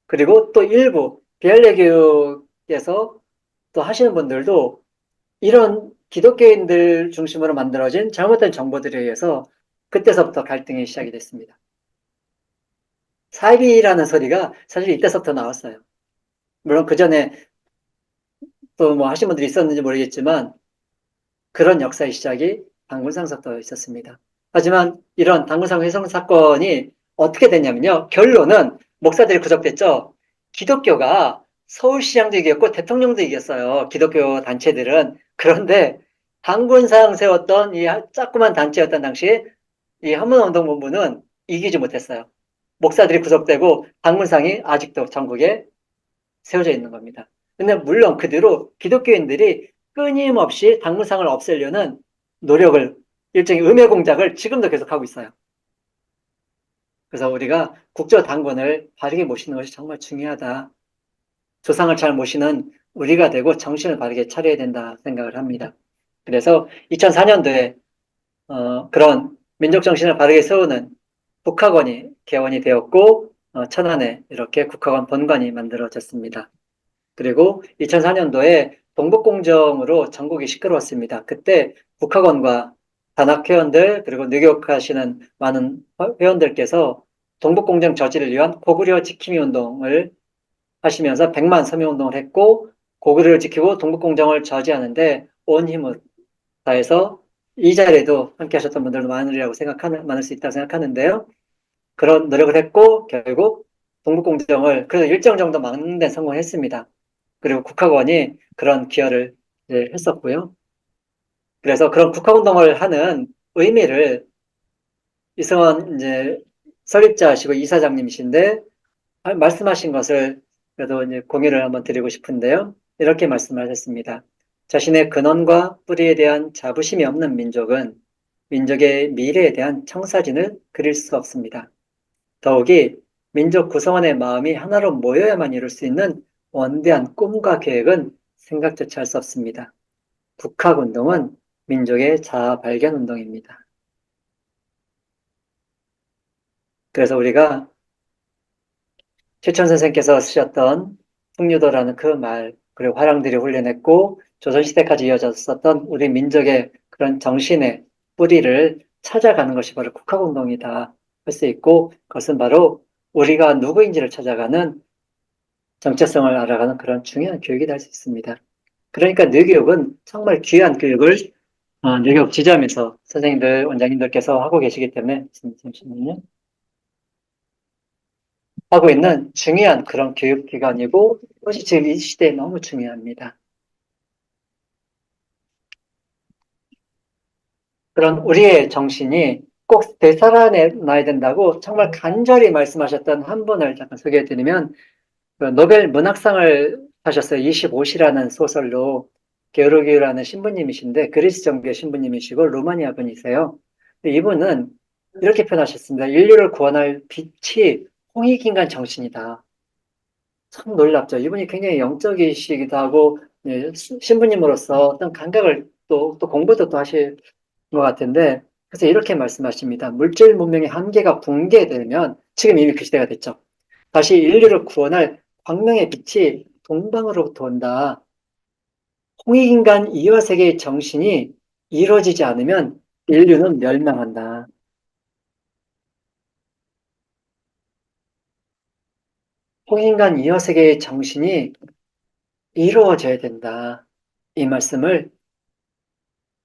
그리고 또 일부 비할레 교육에서 또 하시는 분들도 이런 기독교인들 중심으로 만들어진 잘못된 정보들에 의해서 그때서부터 갈등이 시작이 됐습니다. 사이비라는 소리가 사실 이때서부터 나왔어요. 물론 그 전에 또 뭐 하신 분들이 있었는지 모르겠지만 그런 역사의 시작이 당군상서부터 있었습니다. 하지만 이런 당군상 훼손 사건이 어떻게 됐냐면요. 결론은 목사들이 구속됐죠. 기독교가 서울시장도 이겼고 대통령도 이겼어요. 기독교 단체들은. 그런데 당군상 세웠던 이 조그만 단체였던 당시에 이 한문운동본부는 이기지 못했어요. 목사들이 구속되고 당군상이 아직도 전국에 세워져 있는 겁니다. 근데 물론 그대로 기독교인들이 끊임없이 당군상을 없애려는 노력을 일종의 음해 공작을 지금도 계속하고 있어요. 그래서 우리가 국조당군을 바르게 모시는 것이 정말 중요하다. 조상을 잘 모시는 우리가 되고 정신을 바르게 차려야 된다 생각을 합니다. 그래서 2004년도에 그런 민족정신을 바르게 세우는 국학원이 개원이 되었고 천안에 이렇게 국학원 본관이 만들어졌습니다. 그리고 2004년도에 동북공정으로 전국이 시끄러웠습니다. 그때 국학원과 단학 회원들 그리고 뇌교육하시는 많은 회원들께서 동북공정 저지를 위한 고구려 지킴이 운동을 하시면서 100만 서명 운동을 했고 고구려를 지키고 동북공정을 저지하는데 온 힘을 다해서 이 자리에도 함께 하셨던 분들도 많을 수 있다고 생각하는데요. 그런 노력을 했고 결국 동북공정을 그래도 일정 정도 막는 데 성공했습니다. 그리고 국학원이 그런 기여를 이제 했었고요. 그래서 그런 국학운동을 하는 의미를 이승원 이제 설립자시고 이사장님이신데 말씀하신 것을 그래도 이제 공유를 한번 드리고 싶은데요. 이렇게 말씀을 하셨습니다. 자신의 근원과 뿌리에 대한 자부심이 없는 민족은 민족의 미래에 대한 청사진을 그릴 수 없습니다. 더욱이 민족 구성원의 마음이 하나로 모여야만 이룰 수 있는 원대한 꿈과 계획은 생각조차 할 수 없습니다. 국학운동은 민족의 자아 발견 운동입니다. 그래서 우리가 최천 선생께서 쓰셨던 풍류도라는 그 말, 그리고 화랑들이 훈련했고 조선시대까지 이어졌었던 우리 민족의 그런 정신의 뿌리를 찾아가는 것이 바로 국학운동이다 할 수 있고, 그것은 바로 우리가 누구인지를 찾아가는 정체성을 알아가는 그런 중요한 교육이다 할 수 있습니다. 그러니까 뇌교육은 정말 귀한 교육을 뇌교육 지점에서 선생님들, 원장님들께서 하고 계시기 때문에 잠시만요. 하고 있는 중요한 그런 교육기관이고 그것이 지금 이 시대에 너무 중요합니다. 그런 우리의 정신이 꼭 되살아나야 된다고 정말 간절히 말씀하셨던 한 분을 잠깐 소개해드리면 그 노벨 문학상을 하셨어요. 25시라는 소설로 게오르기우라는 신부님이신데 그리스 정교회 신부님이시고 루마니아 분이세요. 이분은 이렇게 표현하셨습니다. 인류를 구원할 빛이 홍익인간 정신이다. 참 놀랍죠. 이분이 굉장히 영적이시기도 하고, 예, 신부님으로서 어떤 감각을 또 공부도 또 하실 것 같은데, 그래서 이렇게 말씀하십니다. 물질 문명의 한계가 붕괴되면, 지금 이미 그 시대가 됐죠. 다시 인류를 구원할 광명의 빛이 동방으로부터 온다. 홍익인간 이화세계의 정신이 이루어지지 않으면 인류는 멸망한다. 홍익인간 이화세계의 정신이 이루어져야 된다. 이 말씀을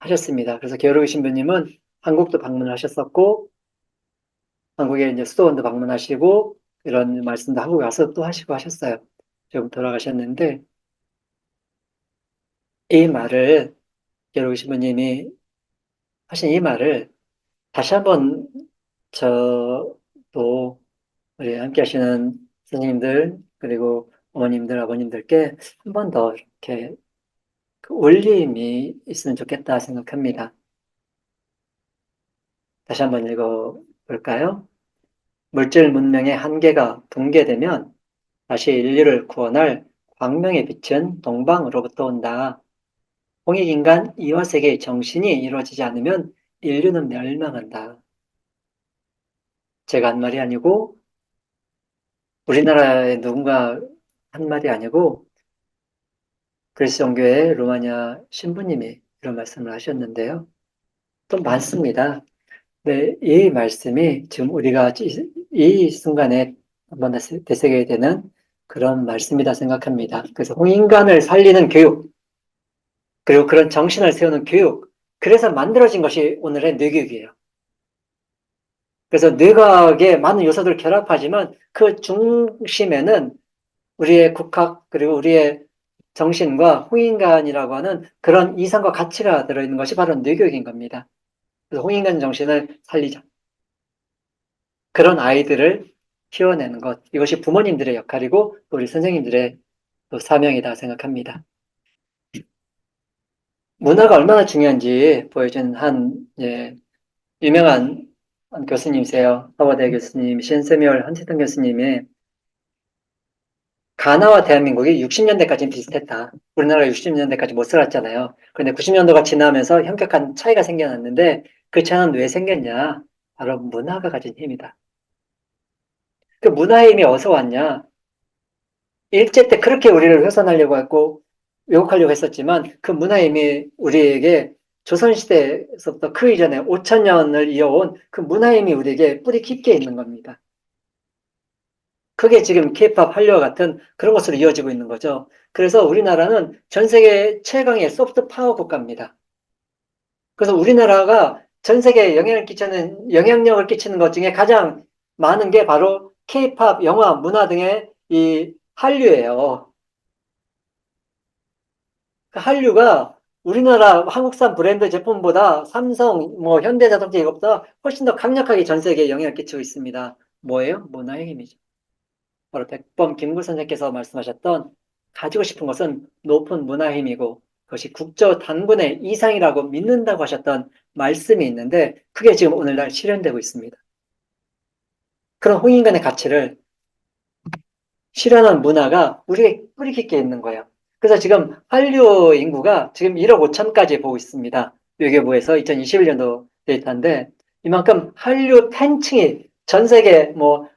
하셨습니다. 그래서 게오르기 신부님은 한국도 방문하셨었고, 한국에 이제 수도원도 방문하시고, 이런 말씀도 하고 가서 또 하시고 하셨어요. 지금 돌아가셨는데, 이 말을, 게오르기 신부님이 하신 이 말을 다시 한번 저도 우리 함께 하시는 선생님들, 그리고 어머님들, 아버님들께 한 번 더 이렇게 그 울림이 있으면 좋겠다 생각합니다. 다시 한번 읽어볼까요? 물질 문명의 한계가 붕괴되면 다시 인류를 구원할 광명의 빛은 동방으로부터 온다. 홍익인간 이화세계의 정신이 이루어지지 않으면 인류는 멸망한다. 제가 한 말이 아니고 우리나라의 누군가 한 말이 아니고 그리스 정교회 로마니아 신부님이 이런 말씀을 하셨는데요. 또 많습니다. 네, 이 말씀이 지금 우리가 이 순간에 한번 되새겨야 되는 그런 말씀이다 생각합니다. 그래서 홍인간을 살리는 교육, 그리고 그런 정신을 세우는 교육, 그래서 만들어진 것이 오늘의 뇌교육이에요. 그래서 뇌과학의 많은 요소들을 결합하지만 그 중심에는 우리의 국학, 그리고 우리의 정신과 홍인간이라고 하는 그런 이상과 가치가 들어있는 것이 바로 뇌교육인 겁니다. 그래서 홍인간 정신을 살리자. 그런 아이들을 키워내는 것, 이것이 부모님들의 역할이고 또 우리 선생님들의 또 사명이다 생각합니다. 문화가 얼마나 중요한지 보여준 예, 유명한 한 교수님이세요. 하버드 교수님, 세뮤얼 헌티턴 교수님이 가나와 대한민국이 60년대까지는 비슷했다. 우리나라가 60년대까지 못 살았잖아요. 그런데 90년도가 지나면서 현격한 차이가 생겨났는데 그 차이는 왜 생겼냐? 바로 문화가 가진 힘이다. 그 문화의 힘이 어디서 왔냐? 일제 때 그렇게 우리를 훼손하려고 했고 왜곡하려고 했었지만 그 문화의 힘이 우리에게 조선시대에서부터 그 이전에 5천년을 이어온 그 문화의 힘이 우리에게 뿌리 깊게 있는 겁니다. 그게 지금 케이팝 한류와 같은 그런 것으로 이어지고 있는 거죠. 그래서 우리나라는 전 세계 최강의 소프트 파워 국가입니다. 그래서 우리나라가 전 세계에 영향력을 끼치는 것 중에 가장 많은 게 바로 케이팝, 영화, 문화 등의 이 한류예요. 그 한류가 우리나라 한국산 브랜드 제품보다 삼성, 뭐 현대자동차 이것보다 훨씬 더 강력하게 전 세계에 영향을 끼치고 있습니다. 뭐예요? 문화의 힘이죠. 바로 백범 김구 선생께서 말씀하셨던 가지고 싶은 것은 높은 문화의 힘이고 그것이 국저 단군의 이상이라고 믿는다고 하셨던 말씀이 있는데 그게 지금 오늘날 실현되고 있습니다. 그런 홍인간의 가치를 실현한 문화가 우리에게 뿌리 깊게 있는 거예요. 그래서 지금 한류 인구가 지금 1억 5천까지 보고 있습니다. 외교부에서 2021년도 데이터인데 이만큼 한류 팬층이 전 세계 뭐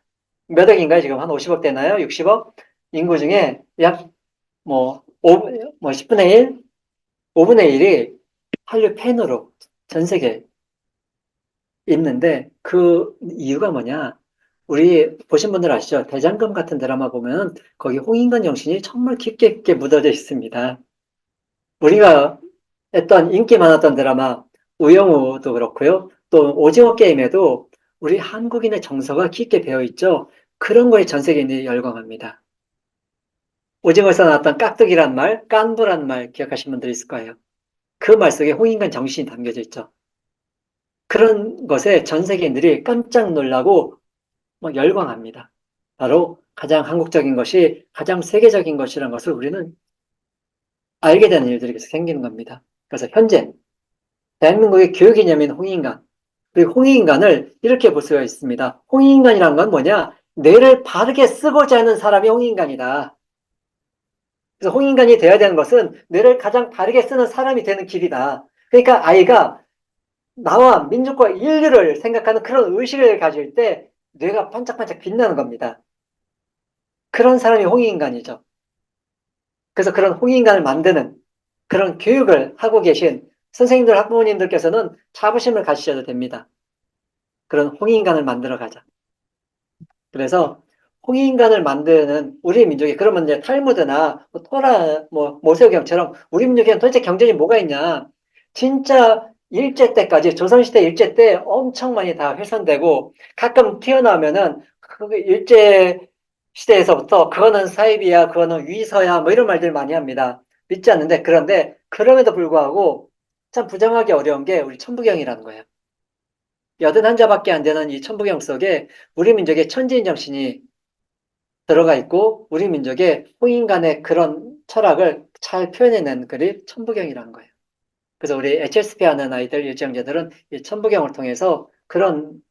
몇 억인가요? 지금 한 50억 되나요? 60억? 인구 중에 약 뭐 10분의 1? 5분의 1이 한류 팬으로 전 세계에 있는데 그 이유가 뭐냐? 우리 보신 분들 아시죠? 대장금 같은 드라마 보면 거기 홍인간 정신이 정말 깊게 깊게 묻어져 있습니다. 우리가 했던 인기 많았던 드라마 우영우도 그렇고요. 또 오징어 게임에도 우리 한국인의 정서가 깊게 배어 있죠. 그런 거에 전 세계인이 열광합니다. 오징어에서 나왔던 깍두기란 말, 깐부란 말 기억하시는 분들 있을 거예요. 그 말 속에 홍인간 정신이 담겨져 있죠. 그런 것에 전 세계인들이 깜짝 놀라고 열광합니다. 바로 가장 한국적인 것이 가장 세계적인 것이라는 것을 우리는 알게 되는 일들이 계속 생기는 겁니다. 그래서 현재 대한민국의 교육 이념인 홍익인간, 그리고 홍익인간을 이렇게 볼 수가 있습니다. 홍익인간이란 건 뭐냐? 뇌를 바르게 쓰고자 하는 사람이 홍익인간이다. 그래서 홍익인간이 되어야 되는 것은 뇌를 가장 바르게 쓰는 사람이 되는 길이다. 그러니까 아이가 나와 민족과 인류를 생각하는 그런 의식을 가질 때 뇌가 반짝반짝 빛나는 겁니다. 그런 사람이 홍익인간이죠. 그래서 그런 홍익인간을 만드는 그런 교육을 하고 계신 선생님들, 학부모님들께서는 자부심을 가지셔도 됩니다. 그런 홍익인간을 만들어 가자. 그래서 홍익인간을 만드는 우리 민족이 그러면 이제 탈무드나 뭐 토라, 뭐 모세오경처럼 우리 민족에는 도대체 경전이 뭐가 있냐? 진짜 일제 때까지 조선시대 일제 때 엄청 많이 다 훼손되고 가끔 튀어나오면은 그 일제 시대에서부터 그거는 사입이야, 그거는 위서야, 뭐 이런 말들 많이 합니다. 믿지 않는데 그런데 그럼에도 불구하고 참 부정하기 어려운 게 우리 천부경이라는 거예요. 81자밖에 안 되는 이 천부경 속에 우리 민족의 천지인 정신이 들어가 있고 우리 민족의 홍인간의 그런 철학을 잘 표현해낸 글이 천부경이라는 거예요. 그래서 우리 HSP 하는 아이들, 유치원자들은 이 천부경을 통해서 그런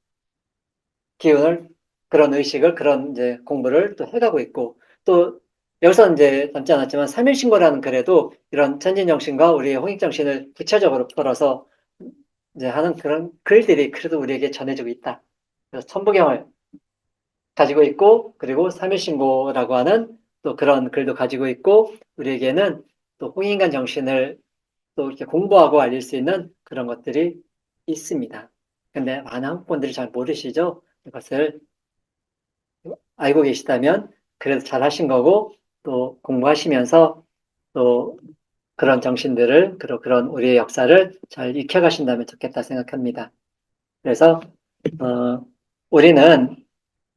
기운을, 그런 의식을, 그런 이제 공부를 또 해가고 있고, 또 여기서 이제 담지 않았지만 3일신고라는 글에도 이런 천진정신과 우리의 홍익정신을 구체적으로 풀어서 이제 하는 그런 글들이 그래도 우리에게 전해지고 있다. 그래서 천부경을 가지고 있고, 그리고 3일신고라고 하는 또 그런 글도 가지고 있고, 우리에게는 또 홍익인간 정신을 또 이렇게 공부하고 알릴 수 있는 그런 것들이 있습니다. 근데 많은 한국분들이 잘 모르시죠? 이것을 알고 계시다면 그래도 잘 하신 거고 또 공부하시면서 또 그런 정신들을 그리고 그런 우리의 역사를 잘 익혀가신다면 좋겠다 생각합니다. 그래서 우리는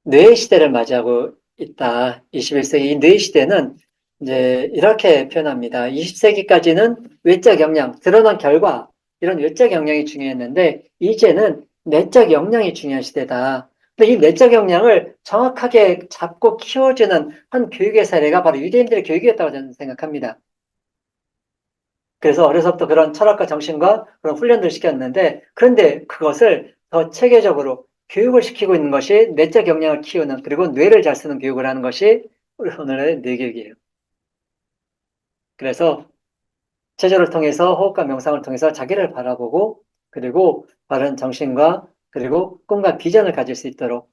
뇌의 시대를 맞이하고 있다. 21세기 이 뇌의 시대는 이제 이렇게 표현합니다. 20세기까지는 외적 역량, 드러난 결과 이런 외적 역량이 중요했는데 이제는 내적 역량이 중요한 시대다. 근데 이 내적 역량을 정확하게 잡고 키워주는 한 교육의 사례가 바로 유대인들의 교육이었다고 저는 생각합니다. 그래서 어려서부터 그런 철학과 정신과 그런 훈련들을 시켰는데 그런데 그것을 더 체계적으로 교육을 시키고 있는 것이 내적 역량을 키우는 그리고 뇌를 잘 쓰는 교육을 하는 것이 우리 오늘의 뇌교육이에요. 그래서 체조를 통해서 호흡과 명상을 통해서 자기를 바라보고 그리고 바른 정신과 그리고 꿈과 비전을 가질 수 있도록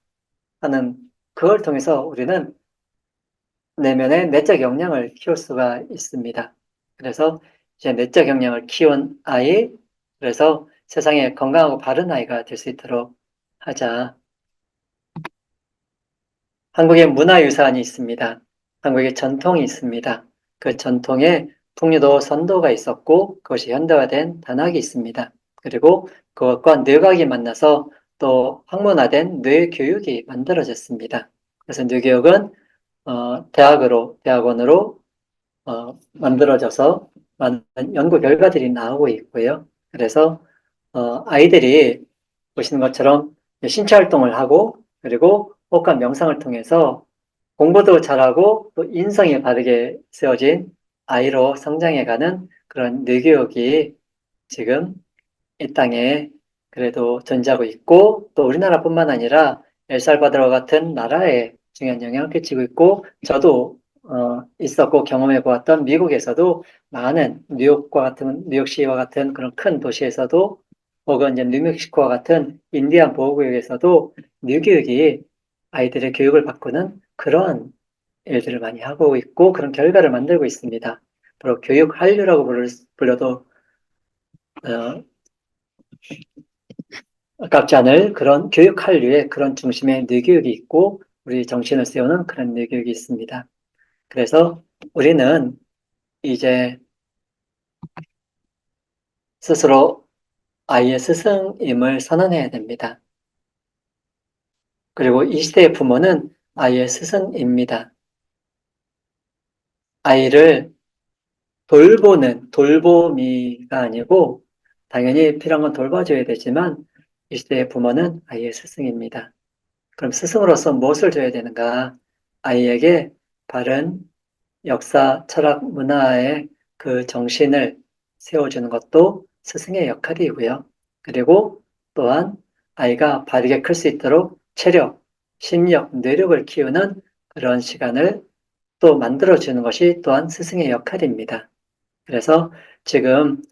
하는 그걸 통해서 우리는 내면의 내적 역량을 키울 수가 있습니다. 그래서 이제 내적 역량을 키운 아이, 그래서 세상에 건강하고 바른 아이가 될 수 있도록 하자. 한국의 문화유산이 있습니다. 한국의 전통이 있습니다. 그 전통에 풍류도 선도가 있었고 그것이 현대화된 단학이 있습니다. 그리고 그것과 뇌과학이 만나서 또 학문화된 뇌교육이 만들어졌습니다. 그래서 뇌교육은 대학원으로 만들어져서 많은 연구 결과들이 나오고 있고요. 그래서 아이들이 보시는 것처럼 신체 활동을 하고 그리고 호흡과 명상을 통해서 공부도 잘하고 또 인성이 바르게 세워진 아이로 성장해가는 그런 뇌교육이 지금 이 땅에 그래도 존재하고 있고 또 우리나라뿐만 아니라 엘살바도르 같은 나라에 중요한 영향을 끼치고 있고 저도 있었고 경험해 보았던 미국에서도 많은 뉴욕시와 같은 그런 큰 도시에서도 혹은 이제 뉴멕시코와 같은 인디안 보호구역에서도 뇌교육이 아이들의 교육을 바꾸는 그런 일들을 많이 하고 있고 그런 결과를 만들고 있습니다. 바로 교육 한류라고 불러도 아깝지 않을 그런 교육 한류의 그런 중심에 뇌교육이 있고 우리 정신을 세우는 그런 뇌교육이 있습니다. 그래서 우리는 이제 스스로 아이의 스승임을 선언해야 됩니다. 그리고 이 시대의 부모는 아이의 스승입니다. 아이를 돌보미가 아니고 당연히 필요한 건 돌봐줘야 되지만 이 시대의 부모는 아이의 스승입니다. 그럼 스승으로서 무엇을 줘야 되는가? 아이에게 바른 역사, 철학, 문화의 그 정신을 세워주는 것도 스승의 역할이고요. 그리고 또한 아이가 바르게 클 수 있도록 체력, 심력, 뇌력을 키우는 그런 시간을 또 만들어주는 것이 또한 스승의 역할입니다. 그래서 지금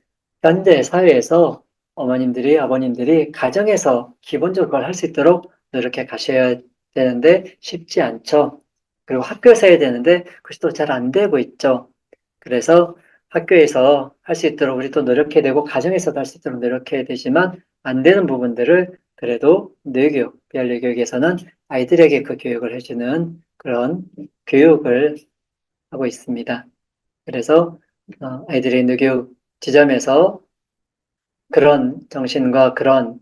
현대 사회에서 어머님들이, 아버님들이 가정에서 기본적으로 그걸 할 수 있도록 노력해 가셔야 되는데 쉽지 않죠. 그리고 학교에서 해야 되는데 그것이 또 잘 안 되고 있죠. 그래서 학교에서 할 수 있도록 우리 또 노력해야 되고 가정에서도 할 수 있도록 노력해야 되지만 안 되는 부분들을 그래도 뇌교육, 비활뇌교육에서는 아이들에게 그 교육을 해주는 그런 교육을 하고 있습니다. 그래서 아이들의 뇌교육 지점에서 그런 정신과 그런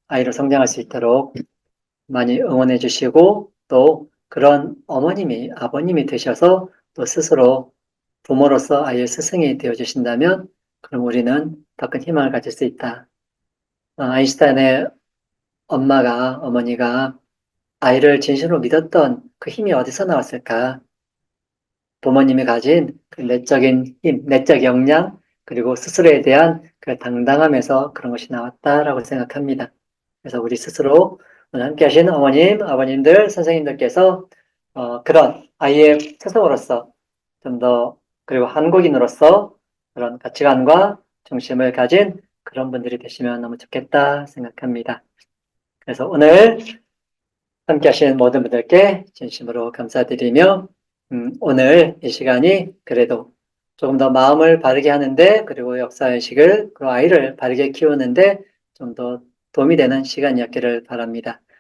아이로 성장할 수 있도록 많이 응원해 주시고 또 그런 어머님이 아버님이 되셔서 또 스스로 부모로서 아이의 스승이 되어 주신다면 그럼 우리는 더 큰 희망을 가질 수 있다. 아인슈타인의 어머니가 아이를 진심으로 믿었던 그 힘이 어디서 나왔을까? 부모님이 가진 그 내적인 힘, 내적 역량, 그리고 스스로에 대한 그 당당함에서 그런 것이 나왔다라고 생각합니다. 그래서 우리 스스로 오늘 함께 하시는 어머님, 아버님들, 선생님들께서 그런 아이의 스승으로서 좀 더, 그리고 한국인으로서 그런 가치관과 중심을 가진 그런 분들이 되시면 너무 좋겠다 생각합니다. 그래서 오늘 함께 하시는 모든 분들께 진심으로 감사드리며 오늘 이 시간이 그래도 조금 더 마음을 바르게 하는데 그리고 역사의식을 그리고 아이를 바르게 키우는데 좀 더 도움이 되는 시간이었기를 바랍니다.